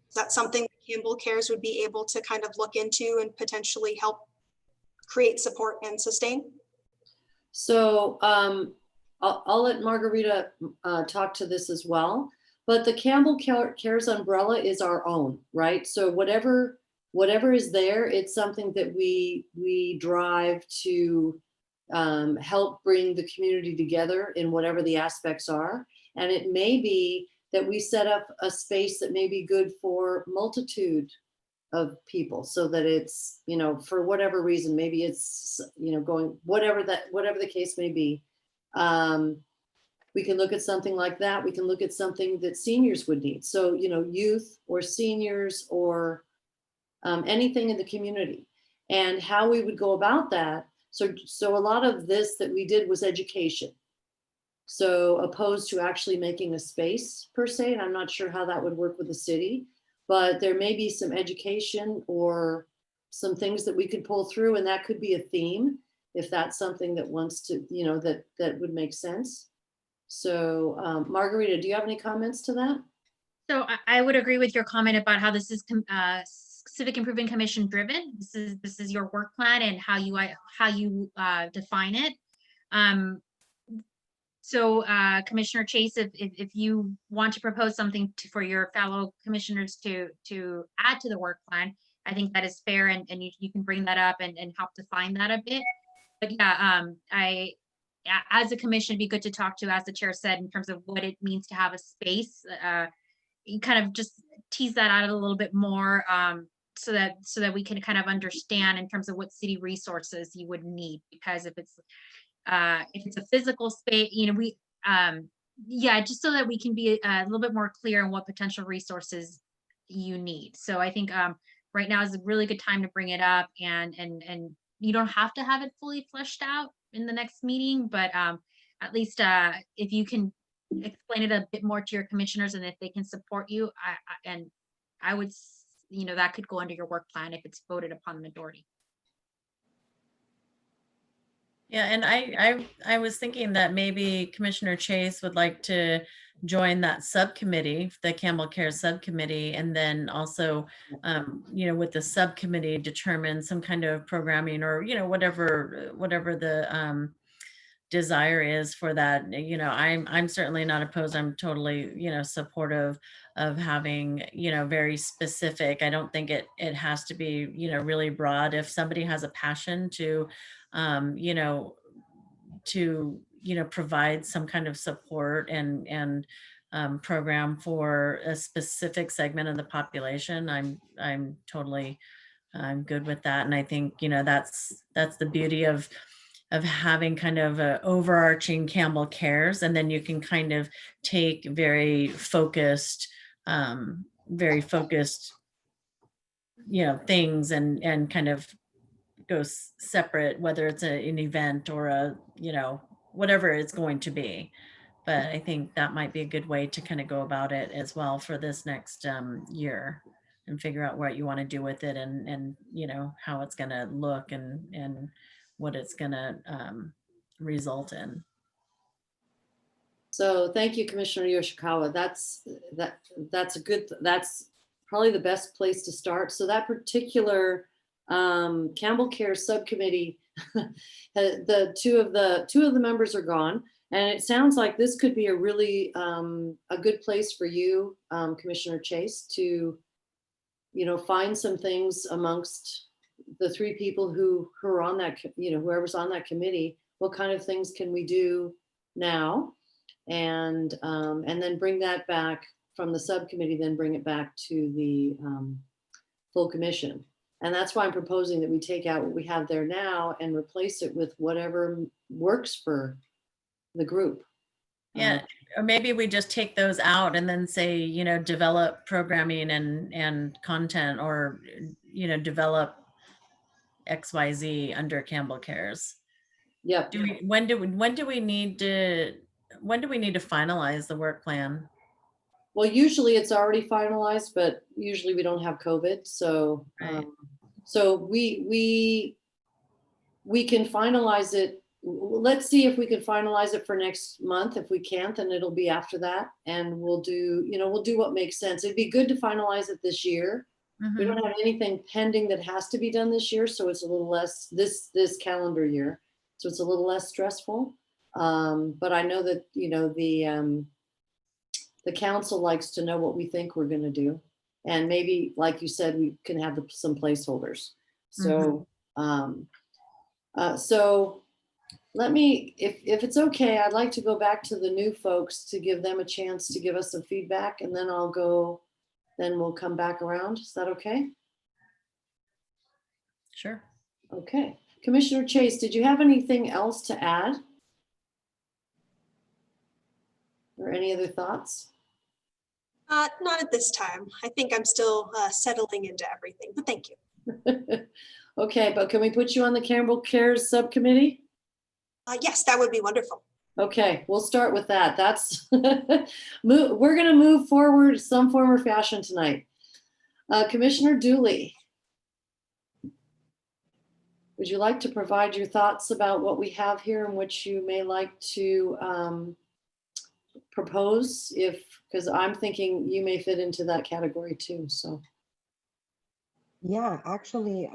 Is that something Campbell Cares would be able to kind of look into and potentially help create support and sustain? So I'll let Margarita talk to this as well, but the Campbell Cares umbrella is our own, right? So whatever is there, it's something that we drive to help bring the community together in whatever the aspects are. And it may be that we set up a space that may be good for multitude of people, so that it's, you know, for whatever reason, maybe it's, you know, going, whatever the case may be. We can look at something like that. We can look at something that seniors would need. So, you know, youth or seniors or anything in the community, and how we would go about that. So a lot of this that we did was education. So opposed to actually making a space per se, and I'm not sure how that would work with the city, but there may be some education or some things that we could pull through, and that could be a theme if that's something that wants to, you know, that would make sense. So Margarita, do you have any comments to that? So I would agree with your comment about how this is Civic Improvement Commission driven. This is your work plan and how you define it. So Commissioner Chase, if you want to propose something for your fellow commissioners to add to the work plan, I think that is fair, and you can bring that up and help define that a bit. But yeah, as a commission, it'd be good to talk to, as the chair said, in terms of what it means to have a space. You kind of just tease that out a little bit more, so that we can kind of understand in terms of what city resources you would need. Because if it's a physical space, you know, yeah, just so that we can be a little bit more clear on what potential resources you need. So I think right now is a really good time to bring it up, and you don't have to have it fully fleshed out in the next meeting, but at least if you can explain it a bit more to your commissioners, and if they can support you, I would, that could go under your work plan if it's voted upon the majority. Yeah, and I was thinking that maybe Commissioner Chase would like to join that subcommittee, the Campbell Cares subcommittee, and then also, with the subcommittee determine some kind of programming or, whatever the desire is for that. I'm certainly not opposed. I'm totally, supportive of having, very specific. I don't think it has to be, really broad. If somebody has a passion to, provide some kind of support and program for a specific segment of the population, I'm totally, I'm good with that. And I think, that's the beauty of having kind of a overarching Campbell Cares, and then you can kind of take very focused, things and kind of go separate, whether it's an event or a, whatever it's going to be. But I think that might be a good way to kind of go about it as well for this next year, and figure out what you want to do with it, and how it's going to look, and what it's going to result in. So thank you, Commissioner Yoshikawa. That's probably the best place to start. So that particular Campbell Care subcommittee, two of the members are gone, and it sounds like this could be a really a good place for you, Commissioner Chase, to find some things amongst the three people who are on that, whoever's on that committee. What kind of things can we do now, and then bring that back from the subcommittee, then bring it back to the full commission. And that's why I'm proposing that we take out what we have there now and replace it with whatever works for the group. Yeah, or maybe we just take those out and then say, develop programming and content, or, develop XYZ under Campbell Cares. Yep. When do we need to finalize the work plan? Well, usually it's already finalized, but usually we don't have COVID. So, Right. So we can finalize it. Let's see if we can finalize it for next month. If we can't, then it'll be after that, and we'll do what makes sense. It'd be good to finalize it this year. Mm-hmm. We don't have anything pending that has to be done this year, so it's a little less this calendar year. So it's a little less stressful. But I know that the council likes to know what we think we're going to do, and maybe, like you said, we can have some placeholders. So, so let me, if it's okay, I'd like to go back to the new folks to give them a chance to give us some feedback, and then then we'll come back around. Is that okay? Sure. Okay. Commissioner Chase, did you have anything else to add? Or any other thoughts? Not at this time. I think I'm still settling into everything, but thank you. Okay, but can we put you on the Campbell Cares subcommittee? Yes, that would be wonderful. Okay, we'll start with that. That's we're going to move forward some form or fashion tonight. Commissioner Dooley, would you like to provide your thoughts about what we have here and what you may like to propose? Because I'm thinking you may fit into that category too. So. Yeah, actually,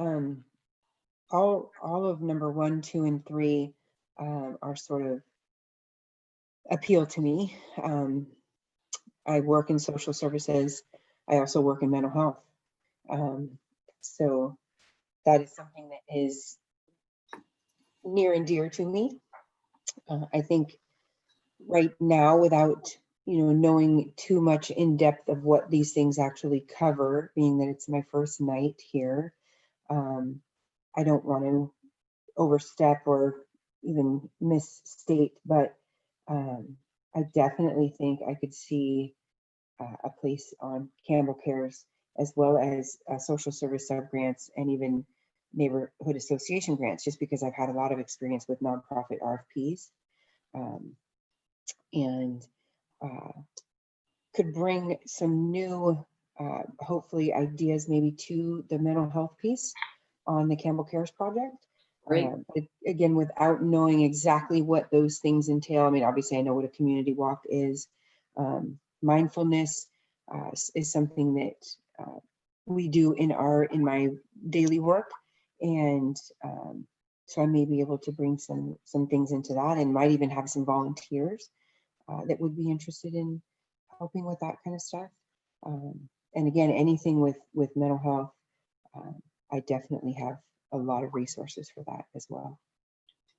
all of number 1, 2, and 3 are sort of appeal to me. I work in social services. I also work in mental health. So that is something that is near and dear to me. I think right now, without knowing too much in depth of what these things actually cover, being that it's my first night here, I don't want to overstep or even misstate, but I definitely think I could see a place on Campbell Cares as well as social service sub-grants and even neighborhood association grants, just because I've had a lot of experience with nonprofit RFPs. And could bring some new, hopefully, ideas maybe to the mental health piece on the Campbell Cares project. Great. But again, without knowing exactly what those things entail. I mean, obviously, I know what a community walk is. Mindfulness is something that we do in my daily work, and so I may be able to bring some things into that, and might even have some volunteers that would be interested in helping with that kind of stuff. And again, anything with mental health, I definitely have a lot of resources for that as well.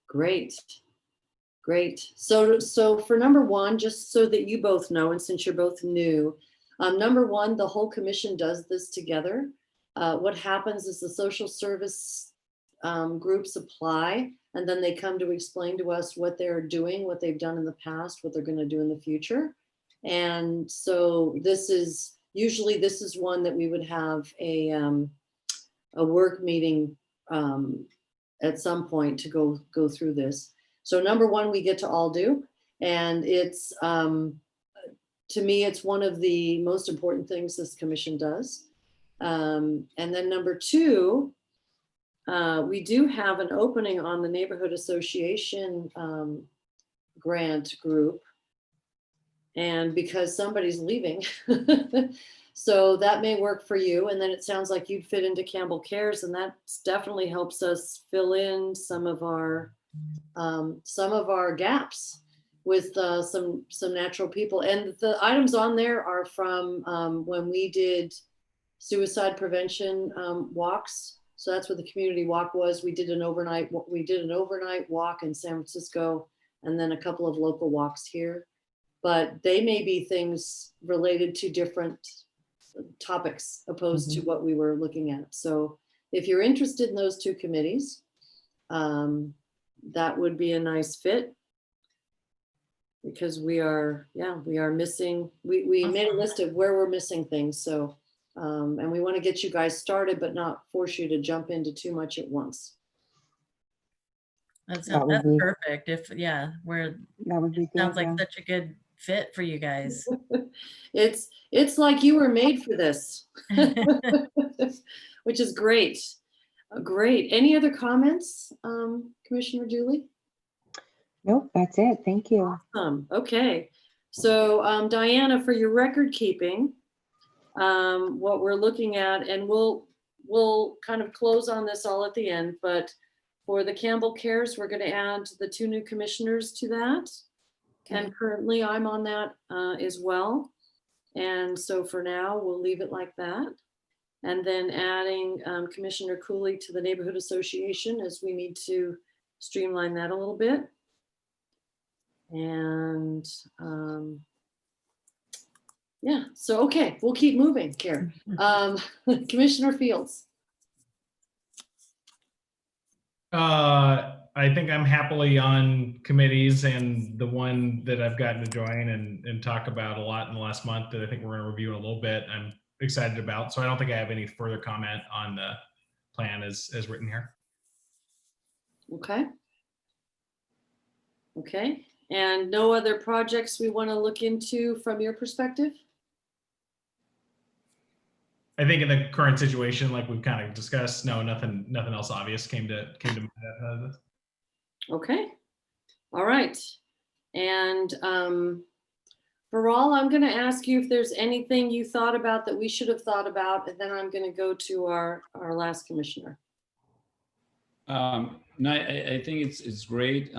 Great. Great. So for number one, just so that you both know, and since you're both new, number one, the whole commission does this together. What happens is the social service groups apply, and then they come to explain to us what they're doing, what they've done in the past, what they're going to do in the future. And so this is one that we would have a work meeting at some point to go through this. So number one, we get to all do, and it's to me, it's one of the most important things this commission does. And then number two, we do have an opening on the neighborhood association grant group, and because somebody's leaving, so that may work for you. And then it sounds like you'd fit into Campbell Cares, and that definitely helps us fill in some of our gaps with some natural people. And the items on there are from when we did suicide prevention walks. So that's what the community walk was. We did an overnight walk in San Francisco, and then a couple of local walks here. But they may be things related to different topics opposed to what we were looking at. So if you're interested in those two committees, that would be a nice fit, because we are missing, we made a list of where we're missing things. So, and we want to get you guys started, but not force you to jump into too much at once. That's That would be- perfect. That would be good, sounds like yeah. such a good fit for you guys. It's like you were made for this, which is great. Great. Any other comments, Commissioner Dooley? Nope, that's it. Thank you. Okay. So Diana, for your record keeping, what we're looking at, and we'll kind of close on this all at the end, but for the Campbell Cares, we're going to add the 2 new commissioners to that. Okay. And currently I'm on that as well. And so for now, we'll leave it like that. And then adding Commissioner Cooley to the Neighborhood Association, as we need to streamline that a little bit. And yeah, so okay, we'll keep moving here. Commissioner Fields. I think I'm happily on committees, and the one that I've gotten to join and talk about a lot in the last month that I think we're going to review in a little bit, I'm excited about. So I don't think I have any further comment on the plan as written here. Okay. Okay. And no other projects we want to look into from your perspective? I think in the current situation, like we've kind of discussed, no, nothing else obvious came to mind. Okay. All right. And for all, I'm going to ask you if there's anything you thought about that we should have thought about, and then I'm going to go to our last commissioner. No, I think it's great.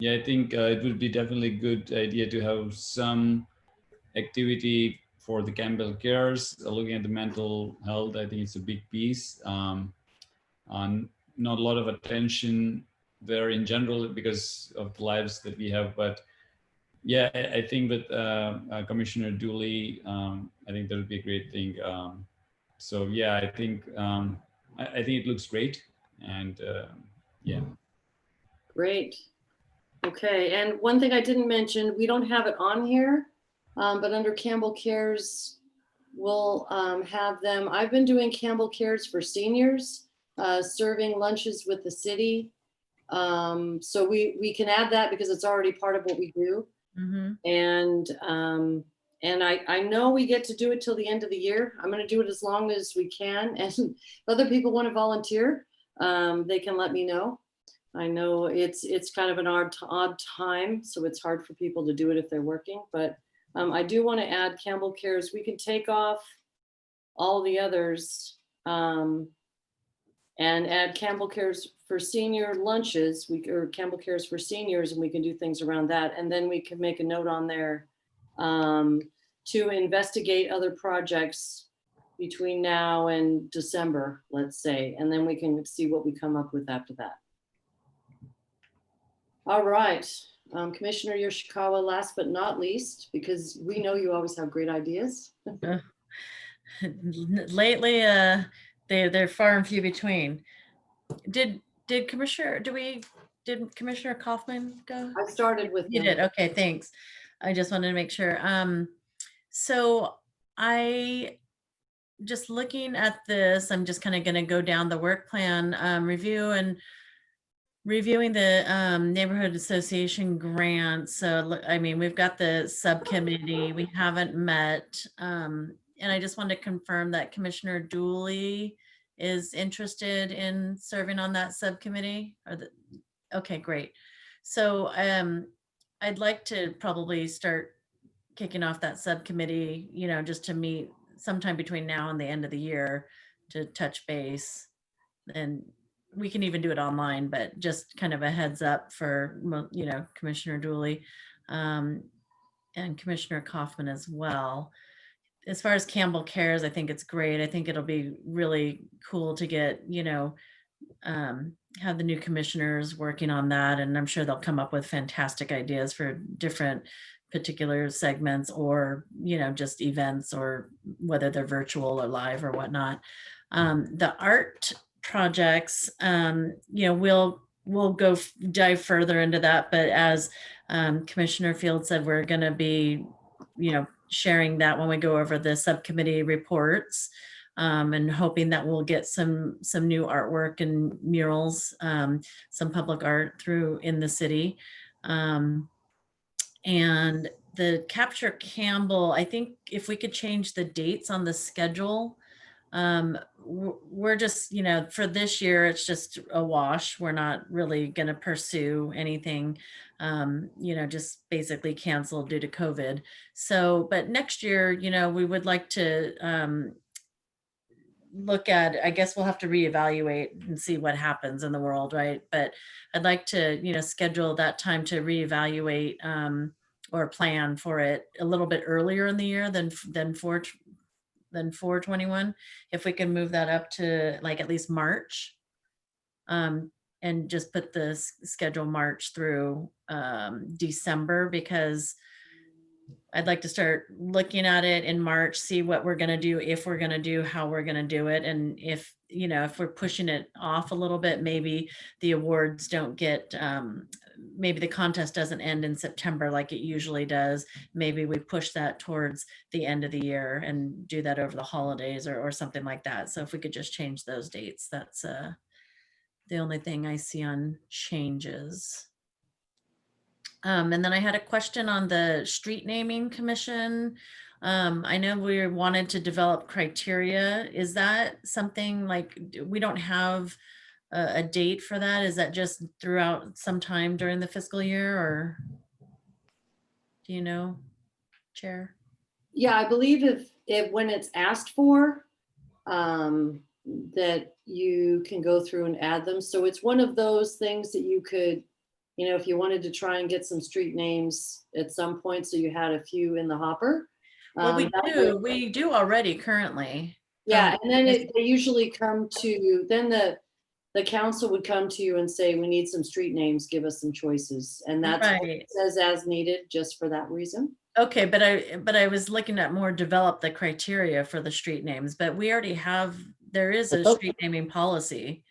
Yeah, I think it would be definitely a good idea to have some activity for the Campbell Cares, looking at the mental health. I think it's a big piece. Not a lot of attention there in general because of the lives that we have, but yeah, I think with Commissioner Dooley, I think that would be a great thing. So yeah, I think it looks great, and yeah. Great. Okay, and one thing I didn't mention, we don't have it on here, but under Campbell Cares we'll have them, I've been doing Campbell Cares for seniors, serving lunches with the city. So we can add that because it's already part of what we do. And I know we get to do it till the end of the year. I'm going to do it as long as we can. And if other people want to volunteer, they can let me know. I know it's kind of an odd time, so it's hard for people to do it if they're working. But I do want to add Campbell Cares. We can take off all the others and add Campbell Cares for senior lunches, or Campbell Cares for seniors, and we can do things around that. And then we can make a note on there to investigate other projects between now and December, let's say, and then we can see what we come up with after that. All right, Commissioner Yoshikawa, last but not least, because we know you always have great ideas. Lately, they're far and few between. Did Commissioner Kaufman go? I started with You him. did. Okay, thanks. I just wanted to make sure. So I just looking at this, I'm just kind of going to go down the work plan review and reviewing the neighborhood association grant. So I mean, we've got the subcommittee. We haven't met, and I just wanted to confirm that Commissioner Dooley is interested in serving on that subcommittee. Okay, great. So I'd like to probably start kicking off that subcommittee, just to meet sometime between now and the end of the year to touch base. And we can even do it online, but just kind of a heads up for, Commissioner Dooley and Commissioner Kaufman as well. As far as Campbell Cares, I think it's great. I think it'll be really cool to get, have the new commissioners working on that. And I'm sure they'll come up with fantastic ideas for different particular segments or, just events, or whether they're virtual or live or whatnot. The art projects, we'll go dive further into that. But as Commissioner Field said, we're going to be, sharing that when we go over the subcommittee reports, and hoping that we'll get some new artwork and murals, some public art through in the city. And the Capture Campbell, I think if we could change the dates on the schedule, we're just, for this year, it's just a wash. We're not really going to pursue anything, just basically canceled due to COVID. So, but next year, we would like to look at, I guess we'll have to reevaluate and see what happens in the world, right? But I'd like to, schedule that time to reevaluate or plan for it a little bit earlier in the year than 4/21, if we can move that up to like at least March, and just put the schedule March through December, because I'd like to start looking at it in March, see what we're going to do, if we're going to do, how we're going to do it. And if, if we're pushing it off a little bit, maybe the awards don't get, maybe the contest doesn't end in September like it usually does. Maybe we push that towards the end of the year and do that over the holidays or something like that. So if we could just change those dates, that's the only thing I see on changes. And then I had a question on the street naming commission. I know we wanted to develop criteria. Is that something like, we don't have a date for that? Is that just throughout some time during the fiscal year, or do you know, Chair? Yeah, I believe if when it's asked for, that you can go through and add them. So it's one of those things that you could, if you wanted to try and get some street names at some point, so you had a few in the hopper. Well, we do already currently. Yeah, and then they usually come to, then the council would come to you and say, we need some street names, give us some choices. And that's right. what it says as needed, just for that reason. Okay, but I was looking at more develop the criteria for the street names, but we already have, there is a street naming policy.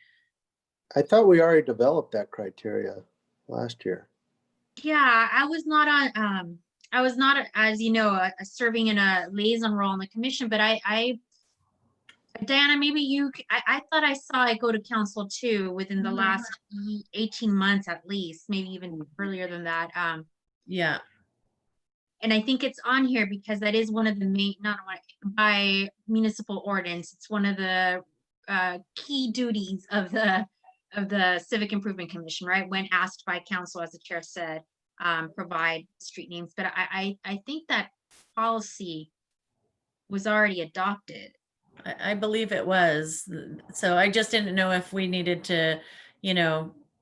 I thought we already developed that criteria last year. Yeah, I was not on, I was not, as you know, serving in a liaison role on the commission, but Diana, maybe I thought I saw it go to council too within the last 18 months at least, maybe even earlier than that. Yeah, And I think it's on here because that is one of the main, not one, by municipal ordinance, it's one of the key duties of the Civic Improvement Commission, right? When asked by council, as the chair said, provide street names. But I think that policy was already adopted. I believe it was. So I just didn't know if we needed to,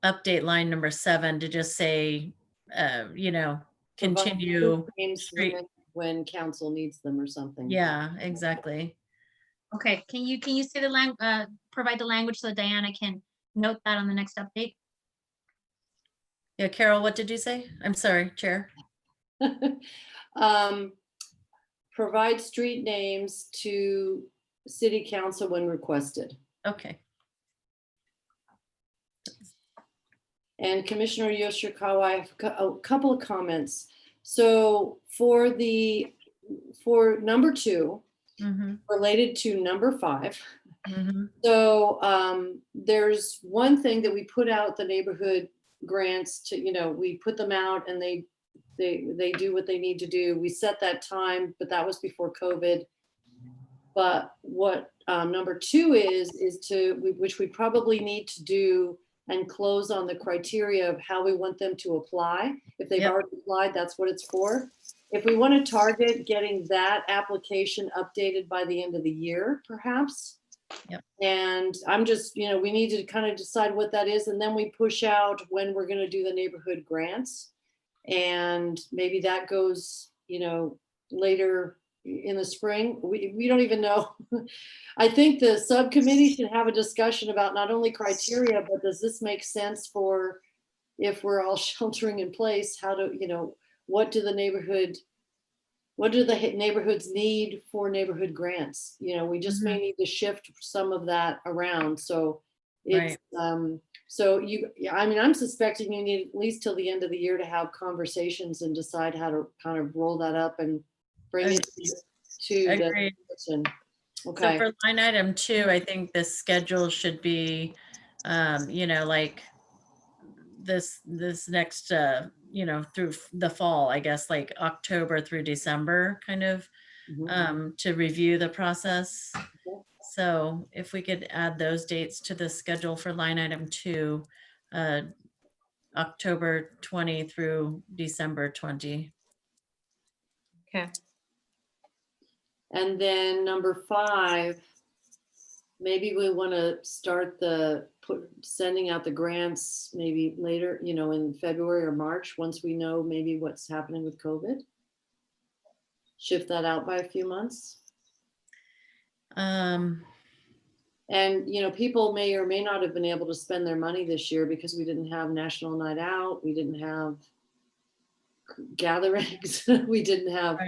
update line number 7 to just say, Provide continue. names street- when council needs them or something. Yeah, exactly. Okay, can you say provide the language so Diana can note that on the next update? Yeah, Carol, what did you say? I'm sorry, Chair. Provide street names to city council when requested. Okay. And Commissioner Yoshikawa, I have a couple of comments. So for number 2, related to number 5. So there's one thing that we put out the neighborhood grants to, we put them out and they do what they need to do. We set that time, but that was before COVID. But what number 2 is which we probably need to do and close on the criteria of how we want them to apply. If they've already applied, that's what it's for. If we want to target getting that application updated by the end of the year, perhaps. Yep. And I'm just, we need to kind of decide what that is. And then we push out when we're going to do the neighborhood grants. And maybe that goes, later in the spring. We don't even know. I think the subcommittee should have a discussion about not only criteria, but does this make sense for if we're all sheltering in place, how to, what do the neighborhoods need for neighborhood grants? We just may need to shift some of that around. So it's, I'm suspecting you need at least till the end of the year to have conversations and decide how to kind of roll that up and bring it to the person. Okay. So for line item 2, I think the schedule should be, like this next, through the fall, I guess, like October through December, kind of, to review the process. So if we could add those dates to the schedule for line item 2, October 20 through December 20. Okay. And then number 5, maybe we want to start sending out the grants maybe later, in February or March, once we know maybe what's happening with COVID. Shift that out by a few months. And, people may or may not have been able to spend their money this year because we didn't have National Night Out. We didn't have gatherings. We didn't have,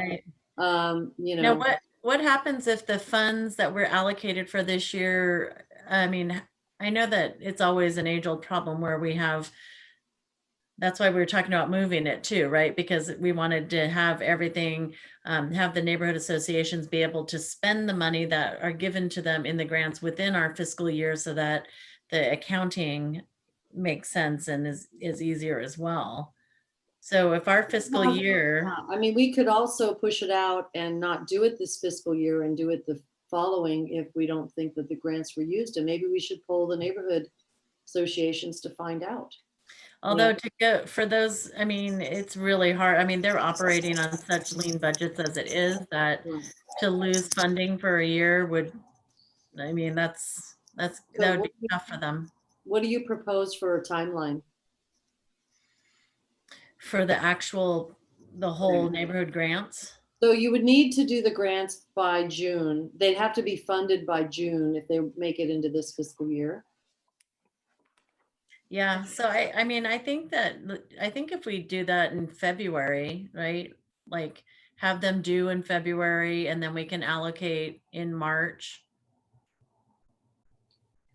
Now, what happens if the funds that were allocated for this year, I know that it's always an age-old problem where we have, that's why we were talking about moving it too, right? Because we wanted to have everything, have the neighborhood associations be able to spend the money that are given to them in the grants within our fiscal year so that the accounting makes sense and is easier as well. So if our fiscal year, we could also push it out and not do it this fiscal year and do it the following if we don't think that the grants were used. And maybe we should poll the neighborhood associations to find out. although to go for those, it's really hard. They're operating on such lean budgets as it is that to lose funding for a year would, that would be tough for them. What do you propose for a timeline? For the whole neighborhood grants? So you would need to do the grants by June. They'd have to be funded by June if they make it into this fiscal year. Yeah, so I think if we do that in February, right? Like have them due in February and then we can allocate in March.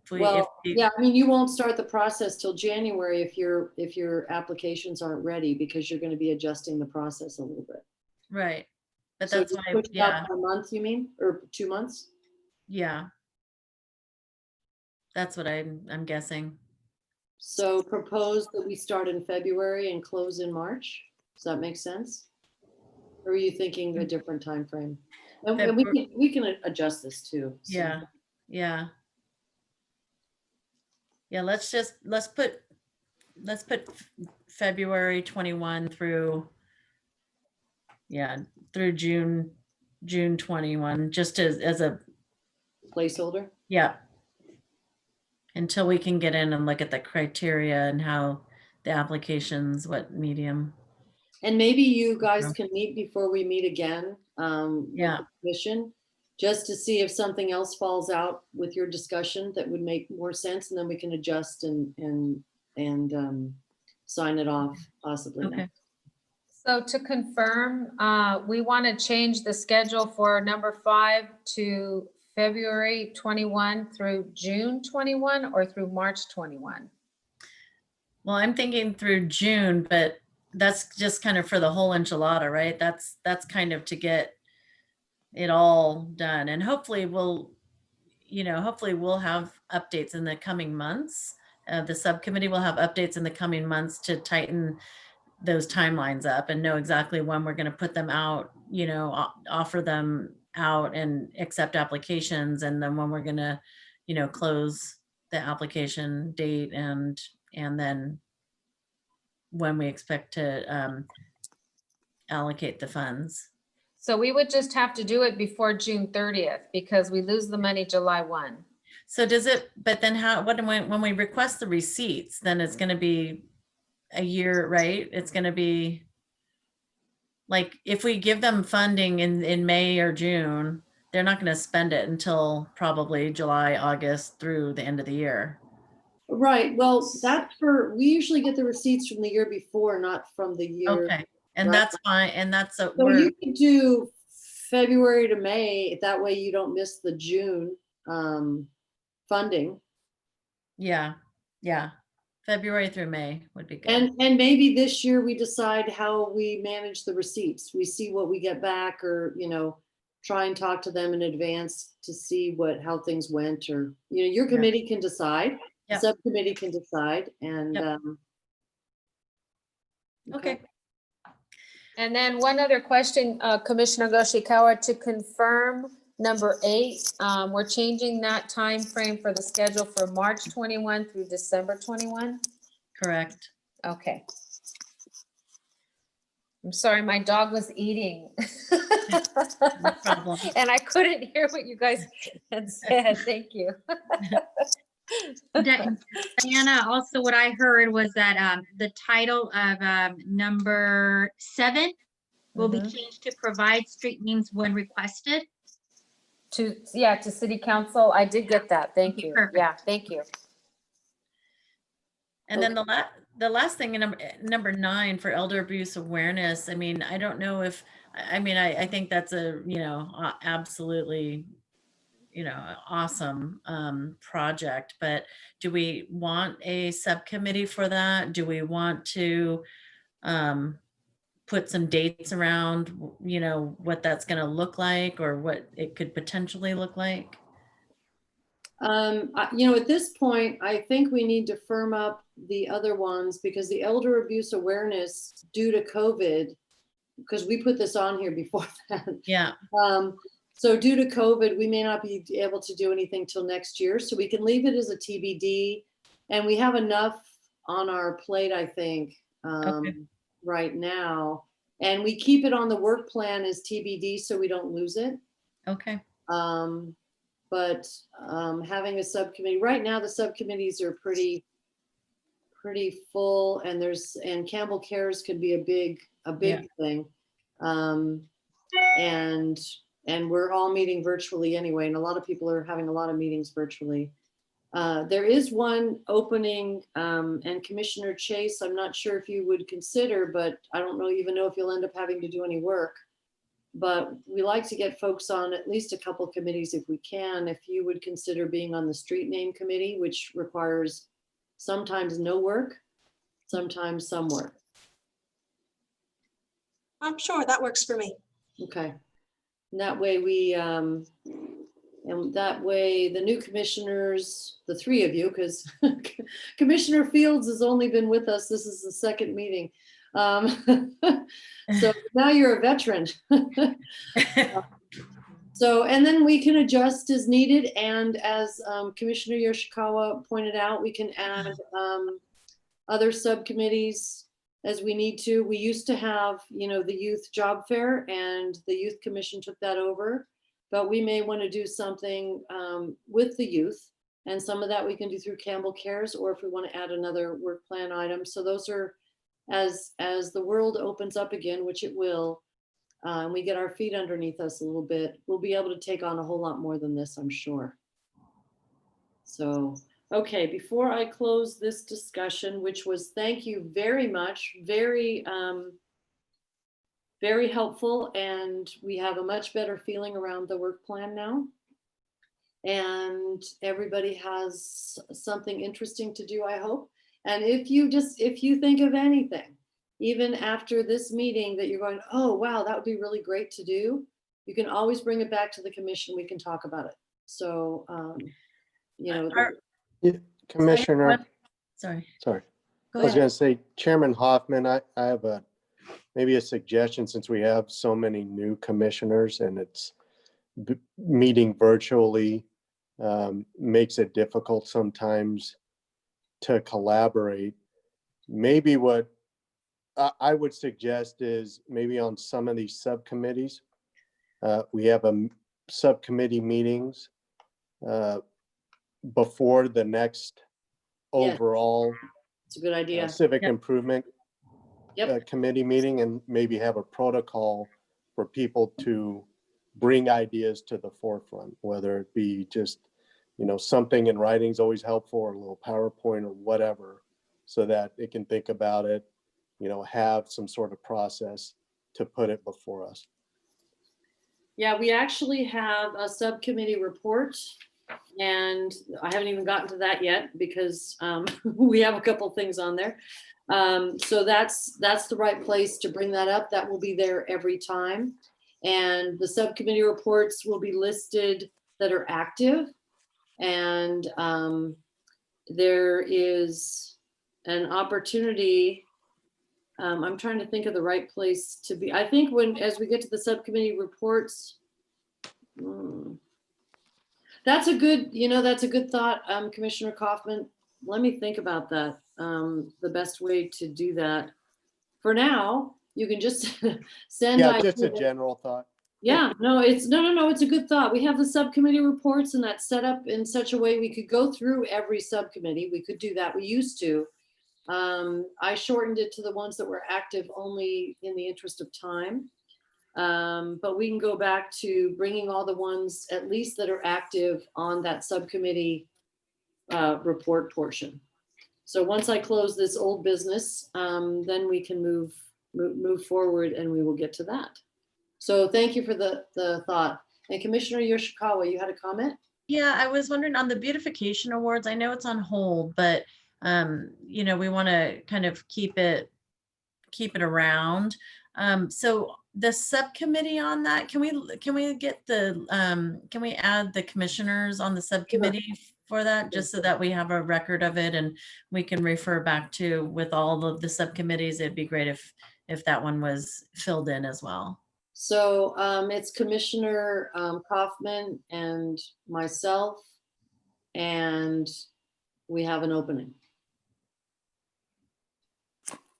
You won't start the process till January if your applications aren't ready because you're going to be adjusting the process a little bit. Right. But So that's just why, push it yeah, out by a month, you mean, or 2 months? yeah. That's what I'm guessing. So propose that we start in February and close in March? Does that make sense? Or are you thinking a different time frame? And we can adjust this too. so- Yeah, yeah. Yeah, let's put February 21 through, yeah, through June 21, just as a, Placeholder? yeah. Until we can get in and look at the criteria and how the applications, what medium. And maybe you guys can meet before we meet again with Yeah. the commission, just to see if something else falls out with your discussion that would make more sense, and then we can adjust and sign it off possibly. Okay. So to confirm, we want to change the schedule for number 5 to February 21 through June 21 or through March 21? Well, I'm thinking through June, but that's just kind of for the whole enchilada, right? That's kind of to get it all done. And hopefully we'll have updates in the coming months. The subcommittee will have updates in the coming months to tighten those timelines up and know exactly when we're going to put them out, offer them out and accept applications. And then when we're going to, close the application date and then when we expect to allocate the funds. So we would just have to do it before June 30th because we lose the money July 1. So does it, but then when we request the receipts, then it's going to be a year, right? It's going to be like, if we give them funding in May or June, they're not going to spend it until probably July, August through the end of the year. Right, well, we usually get the receipts from the year before, not from the year. Okay, and right? that's fine. And that's a So you could do February to May, that way you don't miss the June funding. Yeah. February through May would be good. And maybe this year we decide how we manage the receipts. We see what we get back, or, try and talk to them in advance to see how things went, or, your committee can decide, the Yep. subcommittee can decide, and, Yep. Okay. And then one other question, Commissioner Goshikawa, to confirm number 8, we're changing that time frame for the schedule for March 21 through December 21. Correct. Okay. I'm sorry, my dog was eating. No problem. And I couldn't hear what you guys had said. Thank you. Diana, also what I heard was that the title of number 7 will be changed to provide street names when requested. To city council. I did get that. Thank Okay, you. perfect. Yeah, thank you. And then the last thing, number 9 for elder abuse awareness. I mean, I don't know if, I think that's a, absolutely, awesome project, but do we want a subcommittee for that? Do we want to put some dates around, what that's going to look like or what it could potentially look like? At this point, I think we need to firm up the other ones, because the elder abuse awareness, due to COVID, because we put this on here before that. Yeah. So due to COVID, we may not be able to do anything till next year. So we can leave it as a TBD, and we have enough on our plate, I think, right now. And we keep it on the work plan as TBD so we don't lose it. Okay. But having a subcommittee, right now the subcommittees are pretty full, and Campbell Cares could be a big thing. And we're all meeting virtually anyway, and a lot of people are having a lot of meetings virtually. There is one opening, and Commissioner Chase, I'm not sure if you would consider, but I don't even know if you'll end up having to do any work. But we like to get folks on at least a couple committees if we can. If you would consider being on the street name committee, which requires sometimes no work, sometimes some work. I'm sure that works for me. Okay. And that way and that way the new commissioners, the three of you, because Commissioner Fields has only been with us. This is the second meeting. So now you're a veteran. So, and then we can adjust as needed. And as Commissioner Yoshikawa pointed out, we can add other subcommittees as we need to. We used to have, the youth job fair, and the youth commission took that over, but we may want to do something with the youth, and some of that we can do through Campbell Cares, or if we want to add another work plan item. So those are, as the world opens up again, which it will, and we get our feet underneath us a little bit, we'll be able to take on a whole lot more than this, I'm sure. So, okay, before I close this discussion, which was, thank you very much, very, very helpful, and we have a much better feeling around the work plan now. And everybody has something interesting to do, I hope. And if you think of anything, even after this meeting that you're going, oh, wow, that would be really great to do, you can always bring it back to the commission. We can talk about it. So, Commissioner, Sorry. sorry. Go I was ahead. going to say, Chairman Hoffman, I have maybe a suggestion, since we have so many new commissioners and it's meeting virtually makes it difficult sometimes to collaborate. Maybe what I would suggest is maybe on some of these subcommittees, we have subcommittee meetings before the next overall it's a good idea. civic improvement Yep. committee meeting, and maybe have a protocol for people to bring ideas to the forefront, whether it be just, something in writing is always helpful, or a little PowerPoint or whatever, so that it can think about it, have some sort of process to put it before us. Yeah, we actually have a subcommittee report, and I haven't even gotten to that yet because we have a couple things on there. So that's the right place to bring that up. That will be there every time. And the subcommittee reports will be listed that are active. And there is an opportunity. I'm trying to think of the right place to be. I think as we get to the subcommittee reports, that's a good thought, Commissioner Kaufman. Let me think about that. The best way to do that. For now, you can just send. Yeah, just a general thought. Yeah, no, it's a good thought. We have the subcommittee reports, and that's set up in such a way we could go through every subcommittee. We could do that. We used to. I shortened it to the ones that were active only in the interest of time. But we can go back to bringing all the ones at least that are active on that subcommittee report portion. So once I close this old business, then we can move forward, and we will get to that. So thank you for the thought. And Commissioner Yoshikawa, you had a comment? Yeah, I was wondering on the beautification awards, I know it's on hold, but we want to kind of keep it around. So the subcommittee on that, can we add the commissioners on the subcommittee for that, just so that we have a record of it and we can refer back to with all of the subcommittees? It'd be great if that one was filled in as well. So it's Commissioner Kaufman and myself, and we have an opening.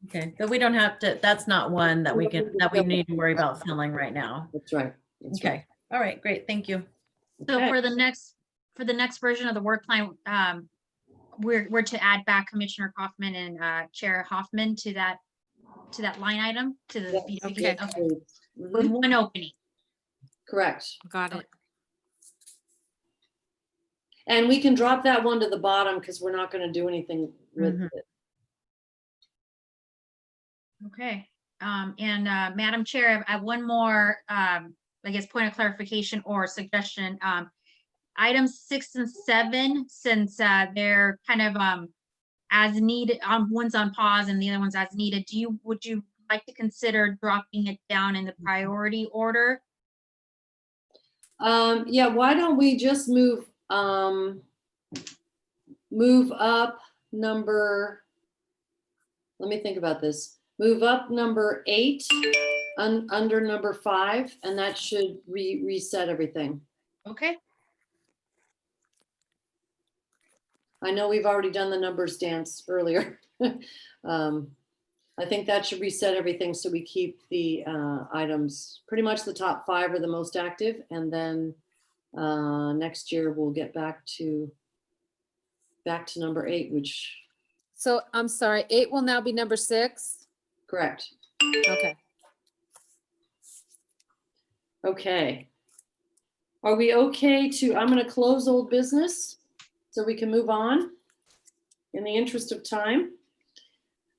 Okay, but we don't have to, that's not one that we need to worry about filling right now. That's right. Okay. All right, great. Thank you. So Okay. for the next version of the work plan, we're to add back Commissioner Kaufman and Chair Hoffman to that line item, to the Okay. with one opening. Correct. Got it. And we can drop that one to the bottom because we're not going to do anything with it. Okay. And Madam Chair, I have one more, I guess, point of clarification or suggestion. Items 6 and 7, since they're kind of as needed, one's on pause and the other one's as needed. Would you like to consider dropping it down in the priority order. Yeah, why don't we just move up number, let me think about this. Move up number 8 under number 5, and that should reset everything. Okay, I know we've already done the numbers dance earlier. I think that should reset everything so we keep the items, pretty much the top 5 are the most active, and then next year we'll get back to number 8, which, So I'm sorry, 8 will now be number 6? correct. Okay. Okay. Are we okay to, I'm gonna close old business so we can move on in the interest of time.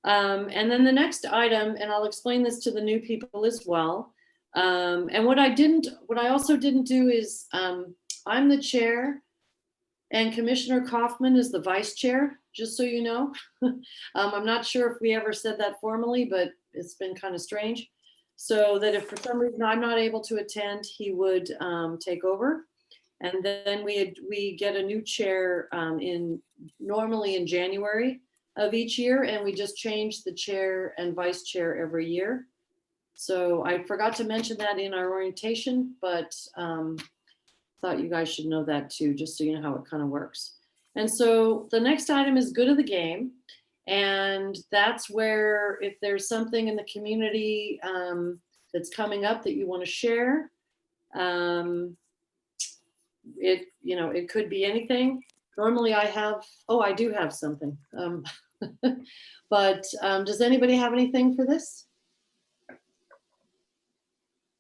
And then the next item, and I'll explain this to the new people as well. And what I also didn't do is, I'm the chair and Commissioner Kaufman is the vice chair, just so you know. I'm not sure if we ever said that formally, but it's been kind of strange. So that if for some reason I'm not able to attend, he would take over. And then we get a new chair normally in January of each year, and we just change the chair and vice chair every year. So I forgot to mention that in our orientation, but thought you guys should know that too, just so you know how it kind of works. And so the next item is good of the game. And that's where if there's something in the community that's coming up that you want to share, it could be anything. Normally I do have something. But does anybody have anything for this?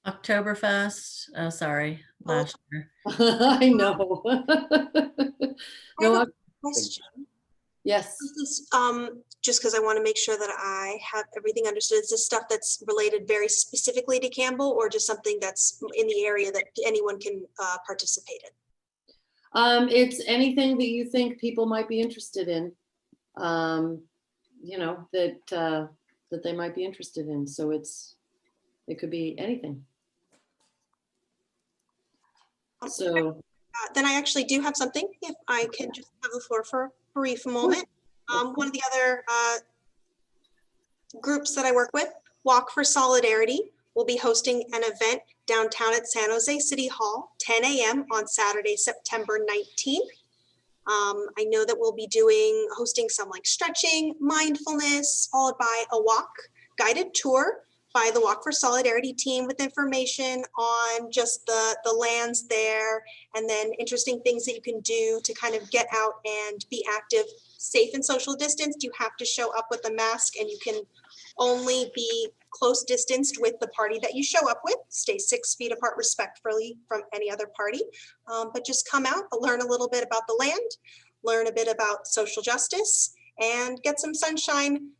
Oktoberfest. Oh, sorry, last year. I know. I have No, a question. yes. Is this, just because I want to make sure that I have everything understood, is this stuff that's related very specifically to Campbell or just something that's in the area that anyone can participate in? It's anything that you think people might be interested in, that they might be interested in. So it could be anything. So Then I actually do have something, if I can just have the floor for a brief moment. One of the other groups that I work with, Walk for Solidarity, will be hosting an event downtown at San Jose City Hall, 10 a.m. on Saturday, September 19th. I know that we'll be hosting some like stretching, mindfulness, followed by a walk guided tour by the Walk for Solidarity team with information on just the lands there, and then interesting things that you can do to kind of get out and be active, safe and social distanced. You have to show up with a mask, and you can only be close distanced with the party that you show up with. Stay 6 feet apart respectfully from any other party, but just come out, learn a little bit about the land, learn a bit about social justice, and get some sunshine.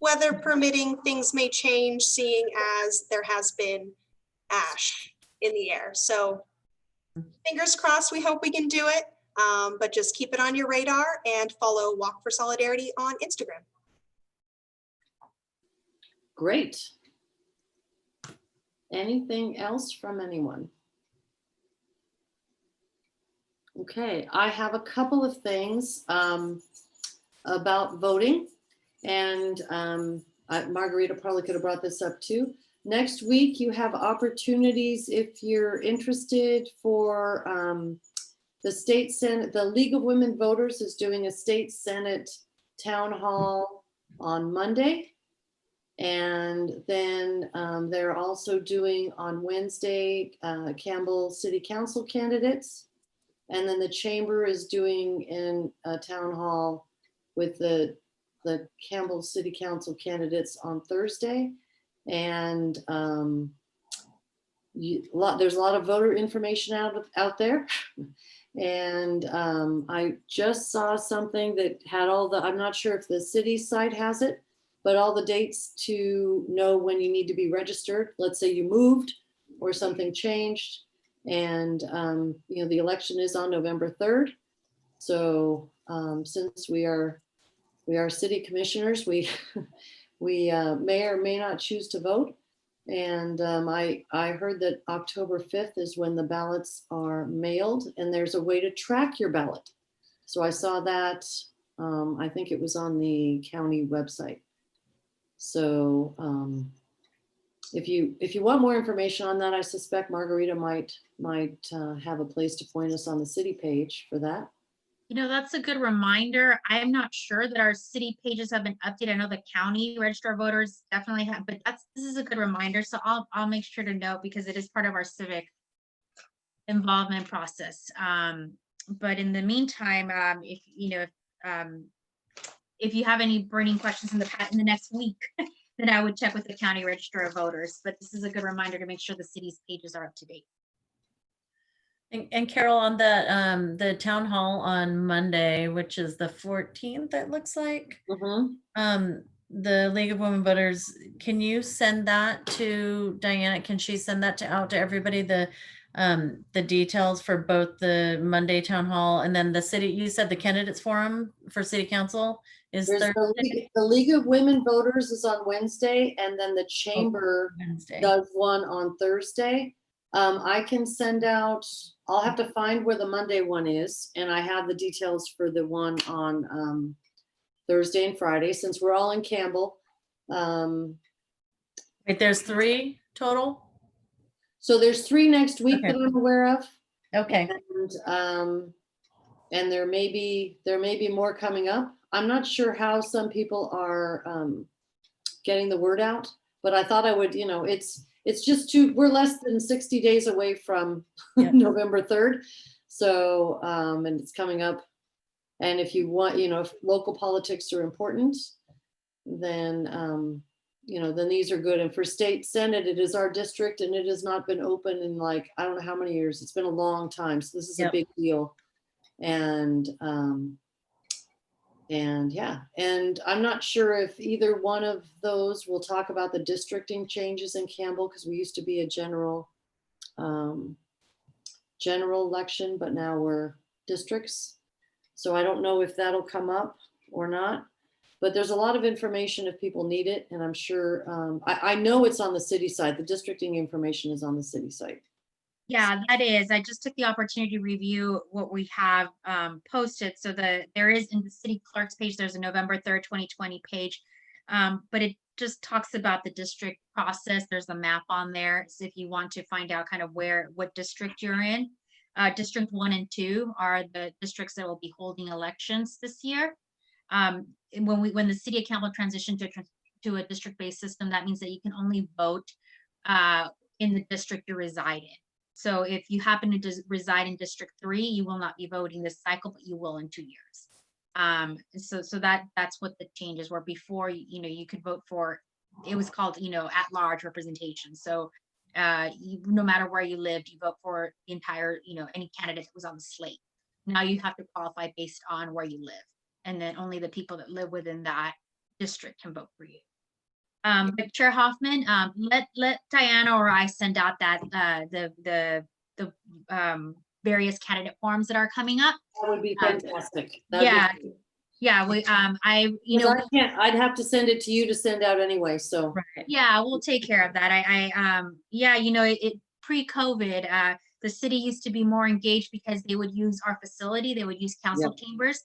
Weather permitting, things may change, seeing as there has been ash in the air. So fingers crossed, we hope we can do it, but just keep it on your radar and follow Walk for Solidarity on Instagram. great. Anything else from anyone? Okay, I have a couple of things about voting, and Margarita probably could have brought this up too. Next week, you have opportunities if you're interested for the state senate. The League of Women Voters is doing a state senate town hall on Monday. And then they're also doing on Wednesday, Campbell City Council candidates. And then the chamber is doing in a town hall with the Campbell City Council candidates on Thursday. And there's a lot of voter information out there. And I just saw something that had I'm not sure if the city site has it, but all the dates to know when you need to be registered. Let's say you moved or something changed, and the election is on November 3rd. So since we are city commissioners, we we may or may not choose to vote. And I heard that October 5th is when the ballots are mailed, and there's a way to track your ballot. So I saw that, I think it was on the county website. So if you want more information on that, I suspect Margarita might have a place to point us on the city page for that. You know, that's a good reminder. I'm not sure that our city pages have been updated. I know the county register of voters definitely have, but this is a good reminder. So I'll make sure to note, because it is part of our civic involvement process. But in the meantime, if you know, if you have any burning questions in the next week, then I would check with the county register of voters. But this is a good reminder to make sure the city's pages are up to date. And Carol, on the town hall on Monday, which is the 14th, it looks like, the League of Women Voters, can you send that to Diana? Can she send that out to everybody, the details for both the Monday town hall and then the city? You said the candidates forum for city council is There's Thursday. the League of Women Voters is on Wednesday, and then the chamber Wednesday. does one on Thursday. I can send out, I'll have to find where the Monday one is, and I have the details for the one on Thursday and Friday, since we're all in Campbell. Wait, there's 3 total? So there's 3 next week Okay. that I'm aware of. Okay. And there may be more coming up. I'm not sure how some people are getting the word out, but I thought I would, you know, it's just we're less than 60 days away from November 3rd. So, and it's coming up. And if you want, you know, if local politics are important, then, you know, then these are good. And for state senate, it is our district, and it has not been open in, like, I don't know how many years. It's been a long time. So this is a big deal. And yeah, and I'm not sure if either one of those will talk about the districting changes in Campbell, because we used to be a general election, but now we're districts. So I don't know if that'll come up or not, but there's a lot of information if people need it. And I'm sure, I know it's on the city side. The districting information is on the city site. Yeah, that is. I just took the opportunity to review what we have posted. So there is in the city clerk's page, there's a November 3rd, 2020 page, but it just talks about the district process. There's a map on there. So if you want to find out kind of what district you're in, District 1 and 2 are the districts that will be holding elections this year. When the city of Campbell transitioned to a district-based system, that means that you can only vote in the district you reside in. So if you happen to reside in District 3, you will not be voting this cycle, but you will in 2 years. So that's what the changes were. Before, you know, you could vote for, it was called, you know, at-large representation. So no matter where you lived, you vote for the entire, you know, any candidate that was on the slate. Now you have to qualify based on where you live, and then only the people that live within that district can vote for you. But Chair Hoffman, let Diana or I send out that the various candidate forms that are coming up. That would be fantastic. Yeah, we I'd have to send it to you to send out anyway. So yeah, we'll take care of that. Yeah, you know, pre-COVID, the city used to be more engaged because they would use our facility. They would use council chambers.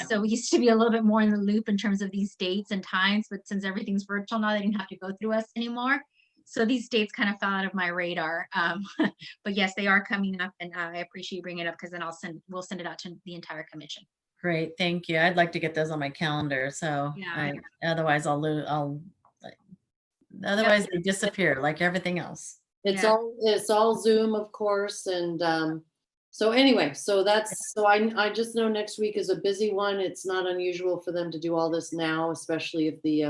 So we used to be a little bit more in the loop in terms of these dates and times, but since everything's virtual now, they didn't have to go through us anymore. So these dates kind of fell out of my radar. But yes, they are coming up, and I appreciate you bringing it up, because then we'll send it out to the entire commission. Great, thank you. I'd like to get those on my calendar. So otherwise otherwise they disappear like everything else. It's all Zoom, of course. And so anyway, so I just know next week is a busy one. It's not unusual for them to do all this now, especially if the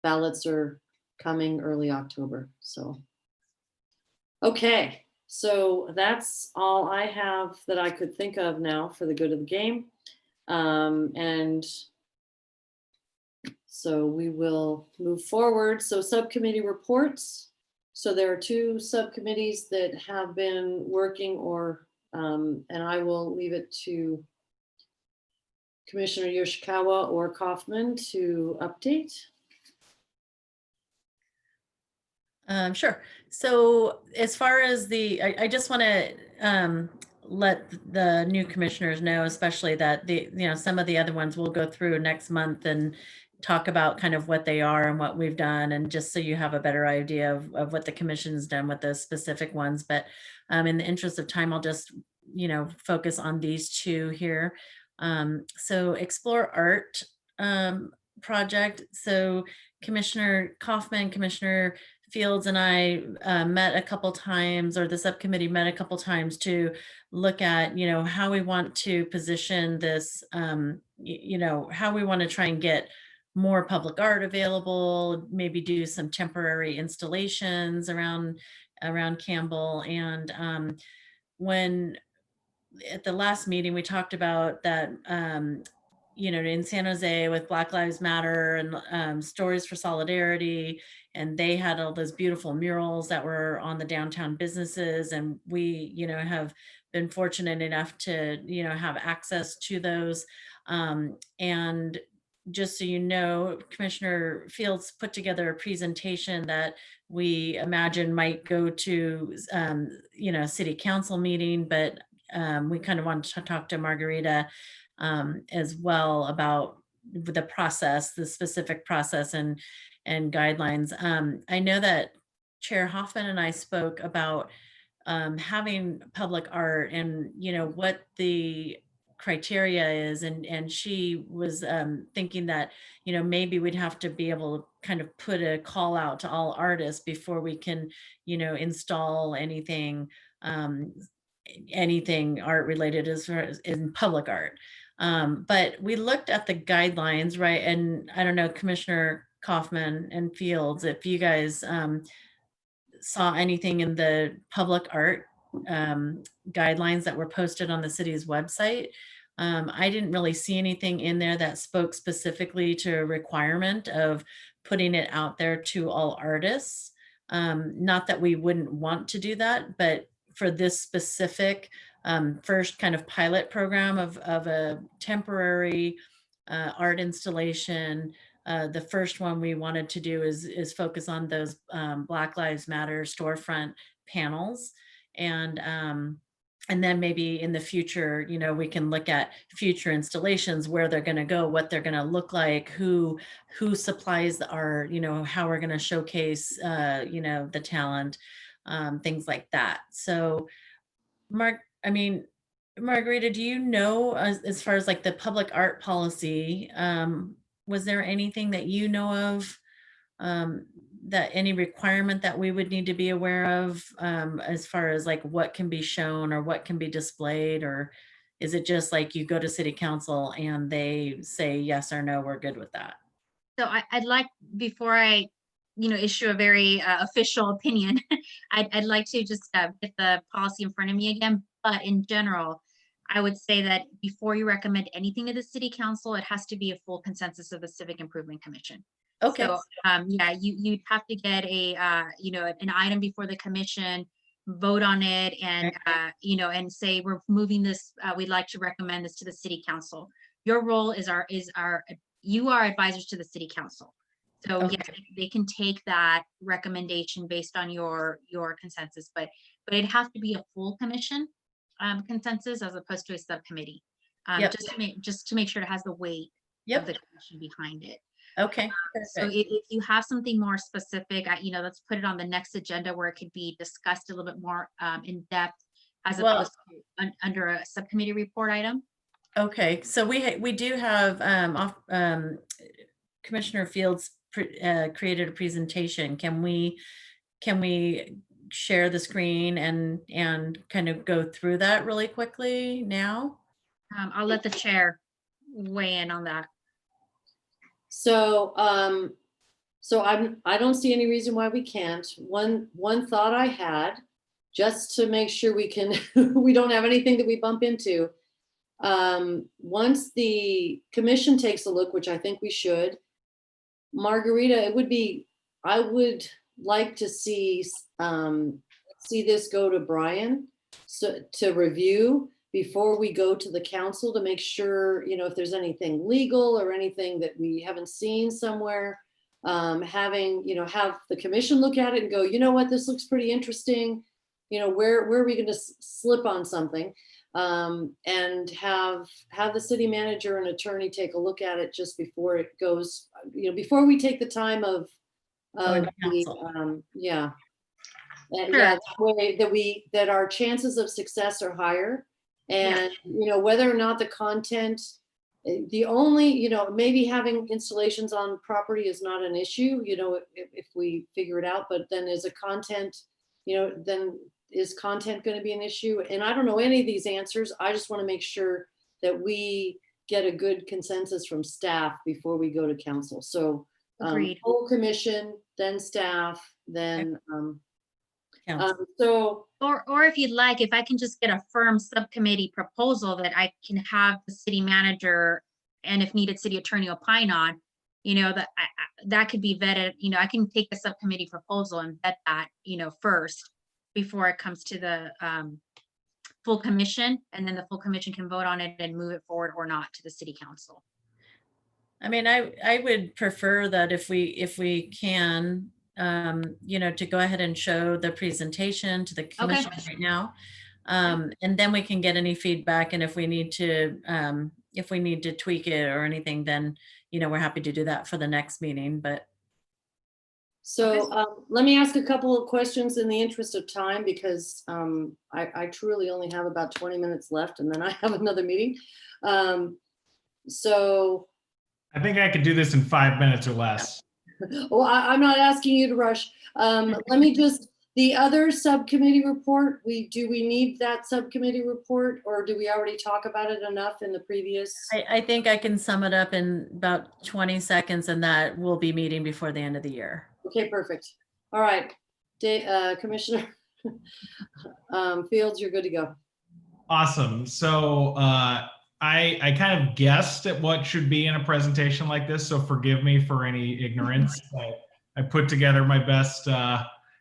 ballots are coming early October. So, okay, so that's all I have that I could think of now for the good of the game. And so we will move forward. So subcommittee reports. So there are 2 subcommittees that have been working, and I will leave it to Commissioner Yoshikawa or Kaufman to update. Sure. So as far as I just want to let the new commissioners know, especially that some of the other ones we'll go through next month and talk about kind of what they are and what we've done, and just so you have a better idea of what the commission's done with those specific ones. But in the interest of time, I'll just, focus on these two here. So Explore Art project. So Commissioner Kaufman, Commissioner Fields and I met a couple times, or the subcommittee met a couple times to look at, how we want to position this, how we want to try and get more public art available, maybe do some temporary installations around Campbell. And when at the last meeting, we talked about that, in San Jose with Black Lives Matter and Stories for Solidarity, and they had all those beautiful murals that were on the downtown businesses. And we, have been fortunate enough to, have access to those. And just so you know, Commissioner Fields put together a presentation that we imagine might go to, city council meeting, but we kind of wanted to talk to Margarita as well about the process, the specific process and guidelines. I know that Chair Hoffman and I spoke about having public art and, what the criteria is, and she was thinking that, maybe we'd have to be able to kind of put a call out to all artists before we can, install anything art related as far as in public art. But we looked at the guidelines, right? And I don't know, Commissioner Kaufman and Fields, if you guys saw anything in the public art guidelines that were posted on the city's website. I didn't really see anything in there that spoke specifically to a requirement of putting it out there to all artists. Not that we wouldn't want to do that, but for this specific first kind of pilot program of a temporary art installation, the first one we wanted to do is focus on those Black Lives Matter storefront panels. And then maybe in the future, we can look at future installations, where they're going to go, what they're going to look like, who supplies the art, how we're going to showcase, the talent, things like that. So, Margarita, do you know, as far as like the public art policy, was there anything that you know of, that any requirement that we would need to be aware of, as far as like what can be shown or what can be displayed? Or is it just like you go to city council and they say yes or no, we're good with that? So I'd like, before I, issue a very official opinion, I'd like to just get the policy in front of me again. But in general, I would say that before you recommend anything to the city council, it has to be a full consensus of the Civic Improvement Commission. Okay. So, yeah, you'd have to get a, an item before the commission, vote on it, and, and say, we're moving this, we'd like to recommend this to the city council. Your role is you are advisors to the city council. So Okay. yes, they can take that recommendation based on your consensus, but it'd have to be a full commission consensus as opposed to a subcommittee, Yep. just to make sure it has the weight Yep. of the commission behind it. Okay. So if you have something more specific, let's put it on the next agenda where it could be discussed a little bit more in depth, as opposed to under a subcommittee report item. Okay, so we do have Commissioner Fields created a presentation. Can we share the screen and kind of go through that really quickly now? I'll let the chair weigh in on that. So, I don't see any reason why we can't. One thought I had, just to make sure we can, we don't have anything that we bump into. Once the commission takes a look, which I think we should, Margarita, I would like to see this go to Brian, so to review before we go to the council, to make sure, if there's anything legal or anything that we haven't seen somewhere, having, have the commission look at it and go, you know what, this looks pretty interesting. Where are we going to slip on something? And have the city manager and attorney take a look at it just before it goes, before we take the time of Going to council. yeah. And Sure. yeah, that way that our chances of success are higher. And, whether or not the content, the only, maybe having installations on property is not an issue, if we figure it out, but then is a content, then is content going to be an issue? And I don't know any of these answers. I just want to make sure that we get a good consensus from staff before we go to council. So Agreed. full commission, then staff, then Council. so Or if you'd like, if I can just get a firm subcommittee proposal that I can have the city manager and if needed, city attorney opine on, that could be vetted, I can take the subcommittee proposal and vet that, first before it comes to the full commission, and then the full commission can vote on it and move it forward or not to the city council. I mean, I would prefer that if we can, to go ahead and show the presentation to the commission right now. And then we can get any feedback. And if we need to tweak it or anything, then, we're happy to do that for the next meeting, but. So let me ask a couple of questions in the interest of time, because I truly only have about 20 minutes left and then I have another meeting. So. I think I could do this in 5 minutes or less. Well, I'm not asking you to rush. Let me just, the other subcommittee report, do we need that subcommittee report, or do we already talk about it enough in the previous? I think I can sum it up in about 20 seconds, and that we'll be meeting before the end of the year. Okay, perfect. All right, Commissioner Fields, you're good to go. Awesome. So I kind of guessed at what should be in a presentation like this, so forgive me for any ignorance. I put together my best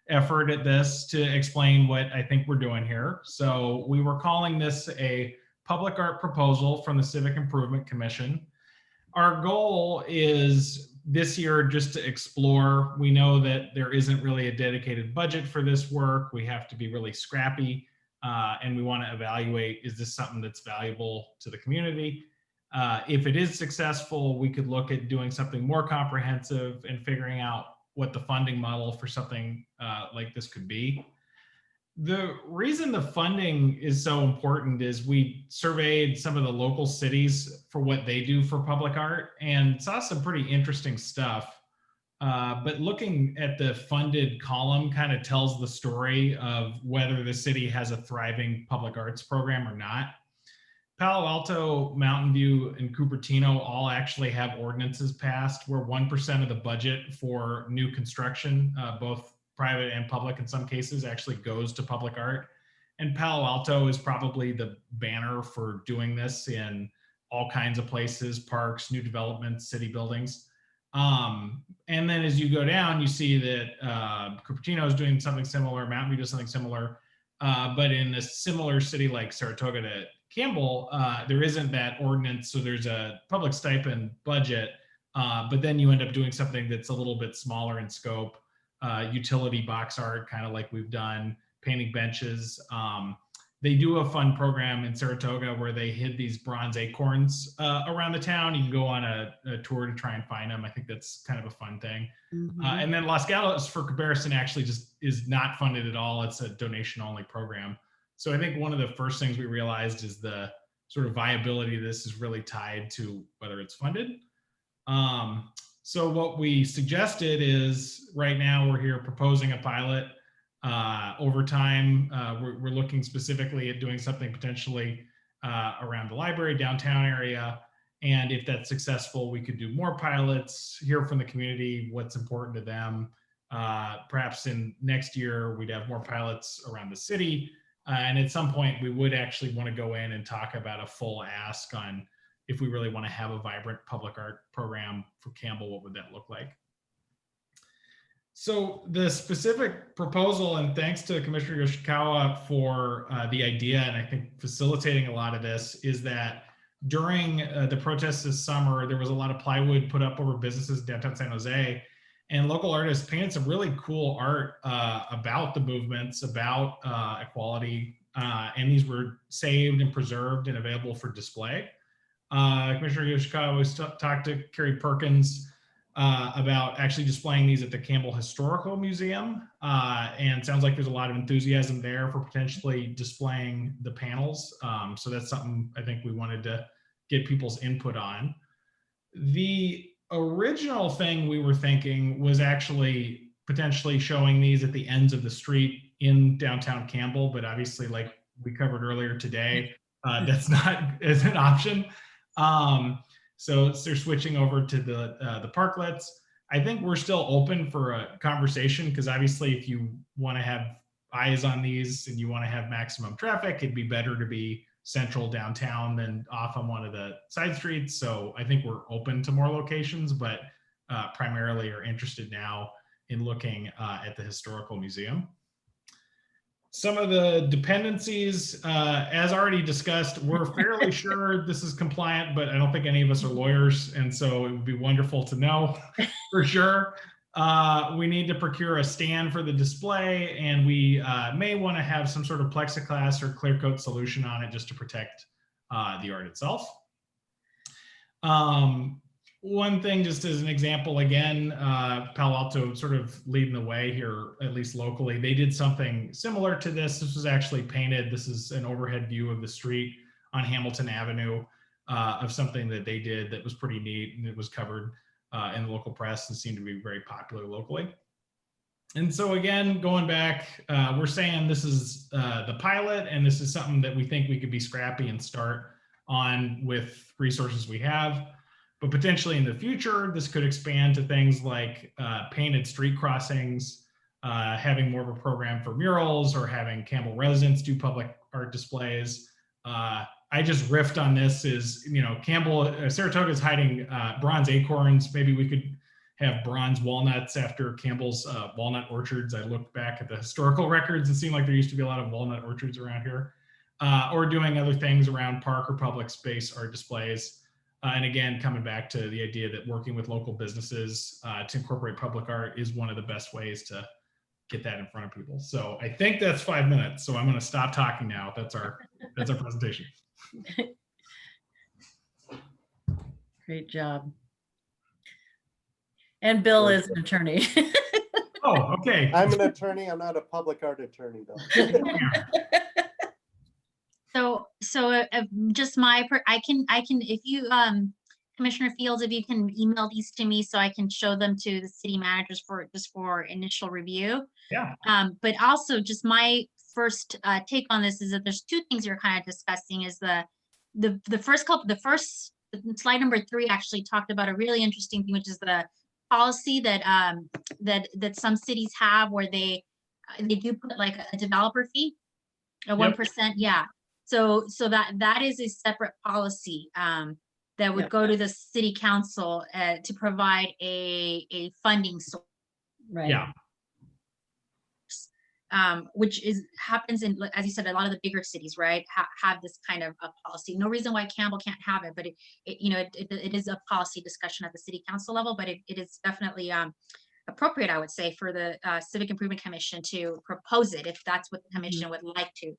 effort at this to explain what I think we're doing here. So we were calling this a public art proposal from the Civic Improvement Commission. Our goal is this year just to explore. We know that there isn't really a dedicated budget for this work. We have to be really scrappy. And we want to evaluate, is this something that's valuable to the community? If it is successful, we could look at doing something more comprehensive and figuring out what the funding model for something like this could be. The reason the funding is so important is we surveyed some of the local cities for what they do for public art and saw some pretty interesting stuff. But looking at the funded column kind of tells the story of whether the city has a thriving public arts program or not. Palo Alto, Mountain View, and Cupertino all actually have ordinances passed where 1% of the budget for new construction, both private and public in some cases, actually goes to public art. And Palo Alto is probably the banner for doing this in all kinds of places, parks, new developments, city buildings. And then as you go down, you see that Cupertino is doing something similar, Mountain View does something similar, but in a similar city like Saratoga to Campbell, there isn't that ordinance, so there's a public stipend budget, but then you end up doing something that's a little bit smaller in scope, utility box art, kind of like we've done, painting benches. They do a fun program in Saratoga where they hid these bronze acorns around the town. You can go on a tour to try and find them. I think that's kind of a fun thing. Mm-hmm. And then Los Gatos, for comparison, actually just is not funded at all. It's a donation-only program. So I think one of the first things we realized is the sort of viability of this is really tied to whether it's funded. So what we suggested is right now we're here proposing a pilot. Over time, we're looking specifically at doing something potentially around the library, downtown area. And if that's successful, we could do more pilots, hear from the community, what's important to them. Perhaps in next year, we'd have more pilots around the city. And at some point, we would actually want to go in and talk about a full ask on if we really want to have a vibrant public art program for Campbell, what would that look like? So the specific proposal, and thanks to Commissioner Yoshikawa for the idea, and I think facilitating a lot of this, is that during the protests this summer, there was a lot of plywood put up over businesses in downtown San Jose. and local artists painted some really cool art about the movements, about equality, and these were saved and preserved and available for display. Commissioner Yoshikawa was talked to Carrie Perkins about actually displaying these at the Campbell Historical Museum, and sounds like there's a lot of enthusiasm there for potentially displaying the panels. So that's something I think we wanted to get people's input on. The original thing we were thinking was actually potentially showing these at the ends of the street in downtown Campbell, but obviously, like we covered earlier today, that's not as an option. So they're switching over to the parklets. I think we're still open for a conversation, because obviously if you want to have eyes on these and you want to have maximum traffic, it'd be better to be central downtown than off on one of the side streets. So I think we're open to more locations, but primarily are interested now in looking at the historical museum. Some of the dependencies, as already discussed, we're fairly sure this is compliant, but I don't think any of us are lawyers. And so it would be wonderful to know for sure. We need to procure a stand for the display, and we may want to have some sort of plexiglass or clear coat solution on it just to protect the art itself. One thing, just as an example, again, Palo Alto sort of leading the way here, at least locally. They did something similar to this. This was actually painted. This is an overhead view of the street on Hamilton Avenue of something that they did that was pretty neat, and it was covered in the local press and seemed to be very popular locally. And so again, going back, we're saying this is the pilot, and this is something that we think we could be scrappy and start on with resources we have. But potentially in the future, this could expand to things like painted street crossings, having more of a program for murals, or having Campbell residents do public art displays. I just riffed on this is, Campbell, Saratoga is hiding bronze acorns. Maybe we could have bronze walnuts after Campbell's walnut orchards. I looked back at the historical records and seemed like there used to be a lot of walnut orchards around here. Or doing other things around park or public space art displays. And again, coming back to the idea that working with local businesses to incorporate public art is one of the best ways to get that in front of people. So I think that's 5 minutes. So I'm going to stop talking now. That's our presentation. Great job. And Bill is an attorney. Oh, okay. I'm an attorney. I'm not a public art attorney, though. So just I can, if you, Commissioner Fields, if you can email these to me so I can show them to the city managers for initial review. Yeah. But also just my first take on this is that there's two things you're kind of discussing. Is the first slide number 3 actually talked about a really interesting thing, which is the policy that that some cities have, where they do put like a developer fee, a 1%. Yeah. So that is a separate policy that would go to the city council to provide a funding source. Right. Yeah. Which happens in, as you said, a lot of the bigger cities, right, have this kind of a policy. No reason why Campbell can't have it, but it is a policy discussion at the city council level, but it is definitely appropriate, I would say, for the Civic Improvement Commission to propose it if that's what the commission would like to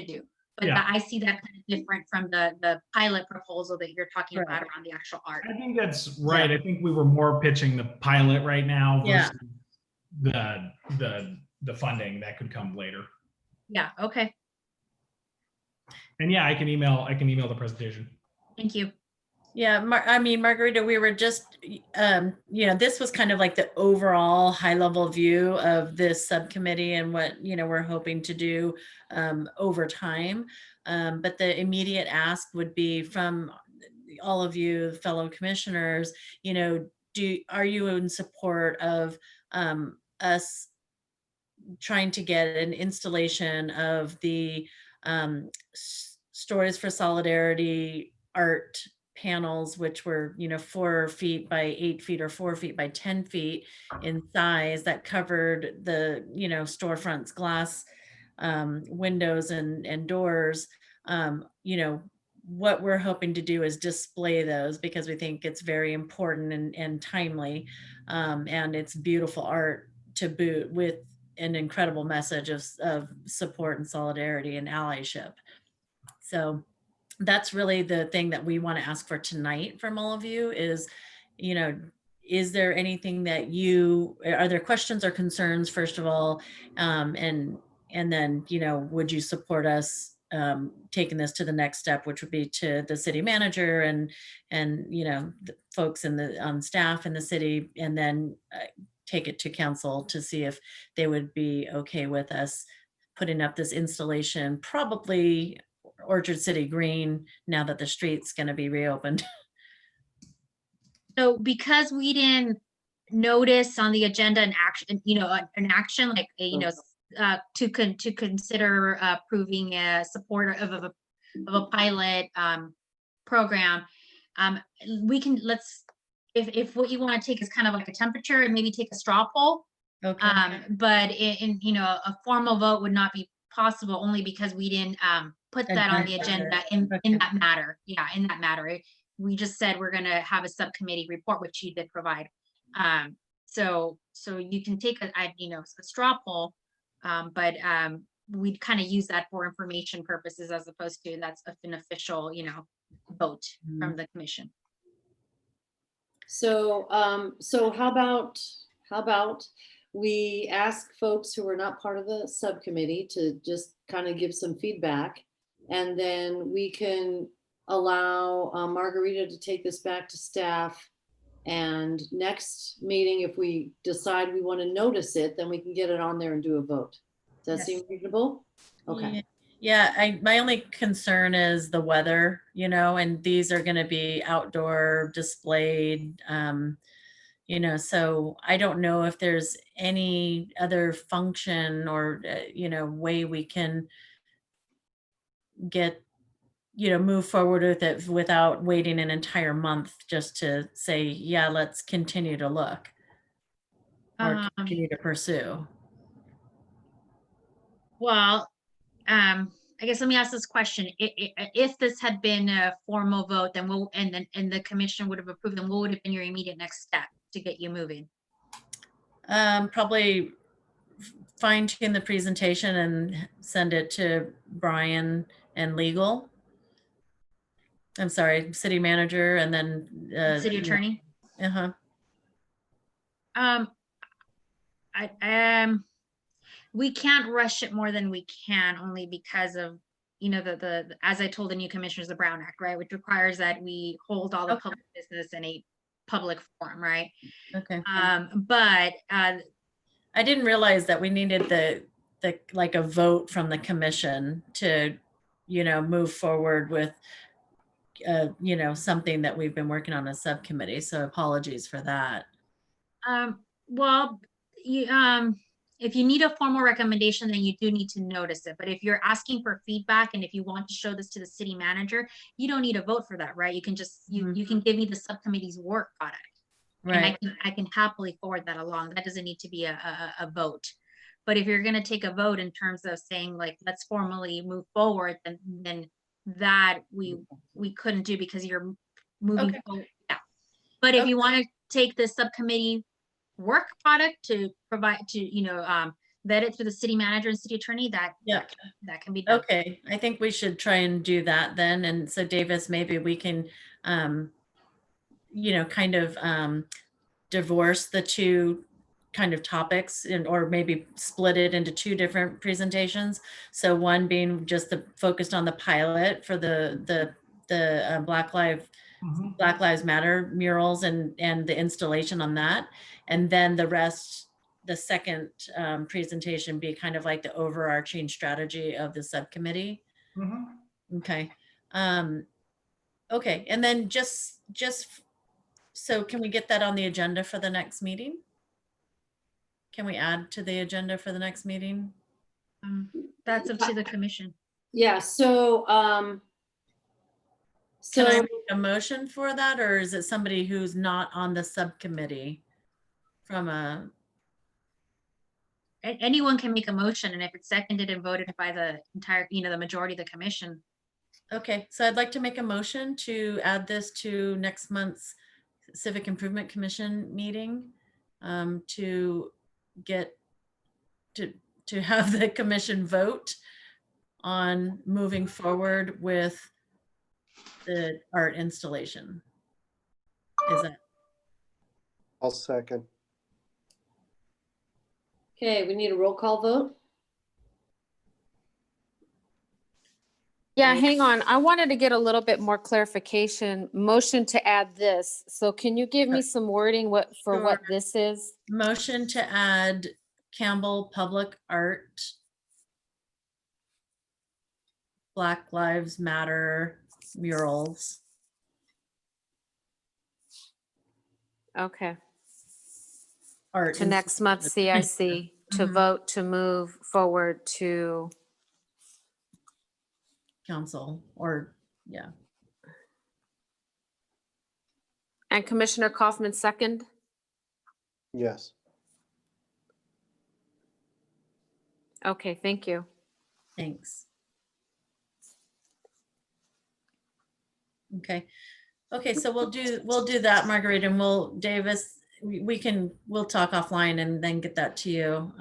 do. But I see that kind of different from the pilot proposal that you're talking about around the actual art. I think that's right. I think we were more pitching the pilot right now versus the funding that could come later. Yeah. Okay. And yeah, I can email the presentation. Thank you. Yeah, Margarita, we were just, this was kind of like the overall high level view of this subcommittee and what, we're hoping to do over time. But the immediate ask would be from all of you fellow commissioners, are you in support of us trying to get an installation of the Stories for Solidarity art panels, which were 4 feet by 8 feet or 4 feet by 10 feet in size, that covered the storefronts, glass windows and doors, what we're hoping to do is display those because we think it's very important and timely. And it's beautiful art to boot with an incredible message of support and solidarity and allyship. So that's really the thing that we want to ask for tonight from all of you is, you know, is there anything that are there questions or concerns, first of all? And then, you know, would you support us taking this to the next step, which would be to the city manager and you know, the folks in the on staff in the city, and then take it to council to see if they would be okay with us putting up this installation, probably Orchard City Green, now that the street's going to be reopened. So because we didn't notice on the agenda an action, you know, an action like, you know, to consider approving a support of a pilot program, we can, if what you want to take is kind of like a temperature and maybe take a straw poll. Okay. But in you know, a formal vote would not be possible only because we didn't put that on the agenda in that matter. Yeah, in that matter. We just said we're going to have a subcommittee report, which you did provide. So you can take you know, a straw poll, but we'd kind of use that for information purposes as opposed to that's an official, you know, vote from the commission. So, so how about we ask folks who are not part of the subcommittee to just kind of give some feedback, and then we can allow Margarita to take this back to staff. And next meeting, if we decide we want to notice it, then we can get it on there and do a vote. Does that seem reasonable? Okay. Yeah, my only concern is the weather, you know, and these are going to be outdoor displayed, you know, so I don't know if there's any other function or, you know, way we can get, you know, move forward with it without waiting an entire month just to say, yeah, let's continue to look or continue to pursue. Well, I guess let me ask this question. If this had been a formal vote, then and the commission would have approved, then what would have been your immediate next step to get you moving? Probably fine tune the presentation and send it to Brian and legal. I'm sorry, city manager, and then City attorney. We can't rush it more than we can, only because of, you know, the as I told the new commissioners, the Brown Act, right, which requires that we hold all the public business in a public forum, right? Okay. But I didn't realize that we needed the like a vote from the commission to, you know, move forward with you know, something that we've been working on a subcommittee. So apologies for that. Well, you if you need a formal recommendation, then you do need to notice it. But if you're asking for feedback and if you want to show this to the city manager, you don't need a vote for that, right? You can just you can give me the subcommittee's work product, right? And I can happily forward that along. That doesn't need to be a vote. But if you're going to take a vote in terms of saying like let's formally move forward, then that we couldn't do because you're moving forward. Yeah. But if you want to take the subcommittee work product to provide to, you know, vet it through the city manager and city attorney, that can be done. Okay, I think we should try and do that then. And so Davis, maybe we can, you know, kind of divorce the two kind of topics or maybe split it into two different presentations. So one being just focused on the pilot for the Black Lives Matter murals and the installation on that. And then the rest, the second presentation be kind of like the overarching strategy of the subcommittee. Okay. Okay. And then just so can we get that on the agenda for the next meeting? Can we add to the agenda for the next meeting? That's up to the commission. Yeah, so can I make a motion for that, or is it somebody who's not on the subcommittee anyone can make a motion, and if it's seconded and voted by the entire, you know, the majority of the commission. Okay, so I'd like to make a motion to add this to next month's Civic Improvement Commission meeting, to get to have the commission vote on moving forward with the art installation. Is that I'll second. Okay, we need a roll call vote. Yeah, hang on. I wanted to get a little bit more clarification. Motion to add this. So can you give me some wording for what this is? motion to add Campbell Public Art, Black Lives Matter murals? Okay, Art to next month's CIC to Mhm. vote to move forward to, council, or, yeah. and Commissioner Kaufman second? Yes. Okay, thank you. Thanks. Okay. Okay, so we'll do that, Marguerite, and Davis, we'll talk offline and then get that to you.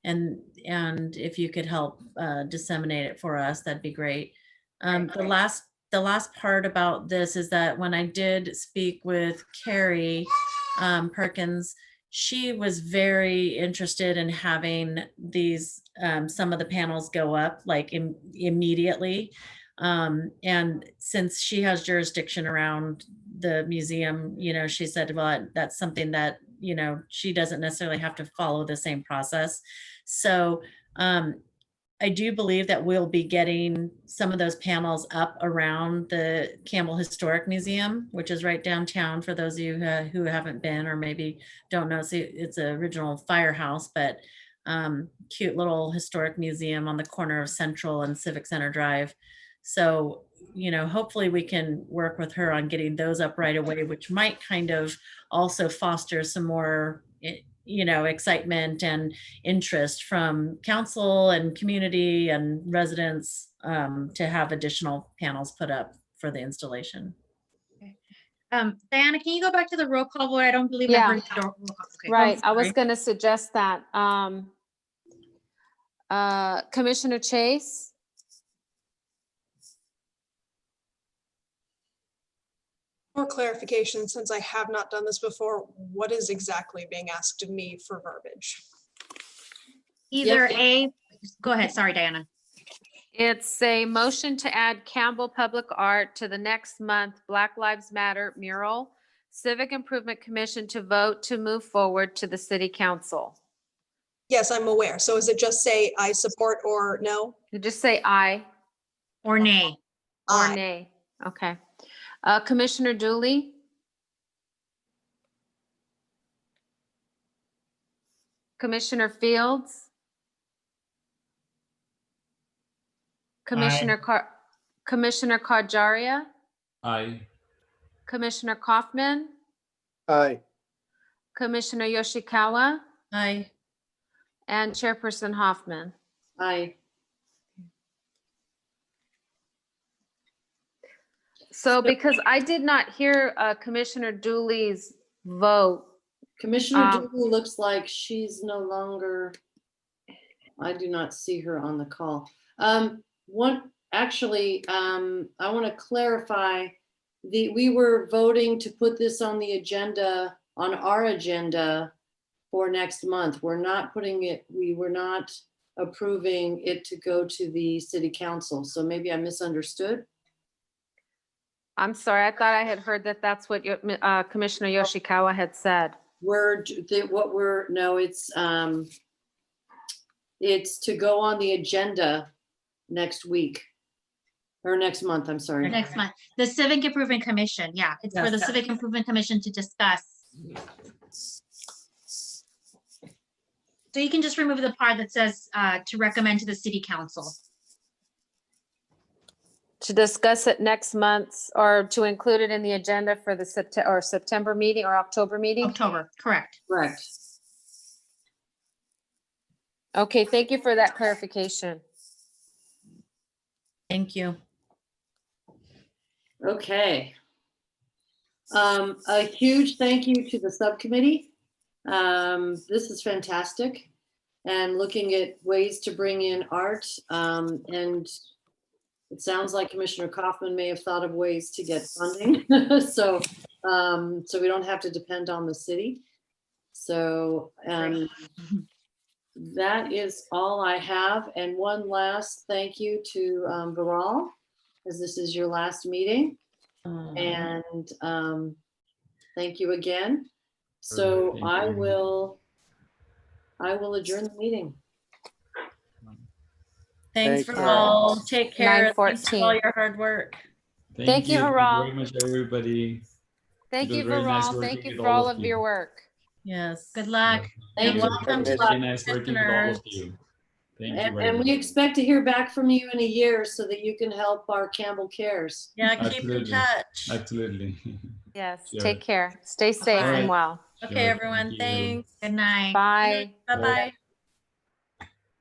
And if you could help disseminate it for us, that'd be great. The last part about this is that when I did speak with Carrie Perkins, she was very interested in having these some of the panels go up like immediately. And since she has jurisdiction around the museum, she said, well, that's something that, she doesn't necessarily have to follow the same process. So I do believe that we'll be getting some of those panels up around the Campbell Historic Museum, which is right downtown for those of you who haven't been or maybe don't know. It's an original firehouse, but cute little historic museum on the corner of Central and Civic Center Drive. So, hopefully we can work with her on getting those up right away, which might kind of also foster some more, excitement and interest from council and community and residents to have additional panels put up for the installation. Diana, can you go back to the roll call vote? I don't believe Yeah. I heard the roll call. Okay. Right, I was gonna suggest that. Commissioner Chase? For clarification, since I have not done this before, what is exactly being asked of me for verbiage? Either go ahead. Sorry, Diana. It's a motion to add Campbell Public Art to the next month Black Lives Matter mural. Civic Improvement Commission to vote to move forward to the city council. Yes, I'm aware. So is it just say I support or no? You just say aye Or nay. or Aye. nay. Okay. Commissioner Dooley? Commissioner Fields? Commissioner Kajaria? Aye. Commissioner Kaufman? Aye. Commissioner Yoshikawa? Aye. And Chairperson Hoffman. Aye. So because I did not hear Commissioner Dooley's vote. Commissioner Dooley looks like she's no longer, I do not see her on the call. I want to clarify, we were voting to put this on the agenda, on our agenda for next month. We were not approving it to go to the city council. So maybe I misunderstood. I'm sorry, I thought I had heard that that's what Commissioner Yoshikawa had said. It's to go on the agenda next week or next month, I'm sorry. Next month. The Civic Improvement Commission. Yeah, it's for the Civic Improvement Commission to discuss. So you can just remove the part that says to recommend to the city council. To discuss it next month or to include it in the agenda for the September meeting or October meeting? October, correct. Correct. Okay, thank you for that clarification. Thank you. Okay. A huge thank you to the subcommittee. This is fantastic. And looking at ways to bring in art. And it sounds like Commissioner Kaufman may have thought of ways to get funding. So we don't have to depend on the city. So that is all I have. And one last thank you to Viral, as this is your last meeting. And thank you again. So Thank I you. will adjourn the meeting. Thanks Thank for you. all. Take care. Thanks for all 9:14. your hard work. Thank you, Thank you Haral. very much, everybody. Thank It was you, very nice Viral. Thank working you with for all all of of your you. work. Yes. Good luck. You're Thank you. welcome It to was Very nice working with all of commissioners. you. Thank you And very we much. expect to hear back from you in a year so that you can help our Campbell Cares. Yeah, keep in Absolutely. touch. Absolutely. Yes, Sure. take care. Stay safe Bye. and well. Okay, Sure, everyone. thank you. Thanks. Good night. Bye. Bye-bye.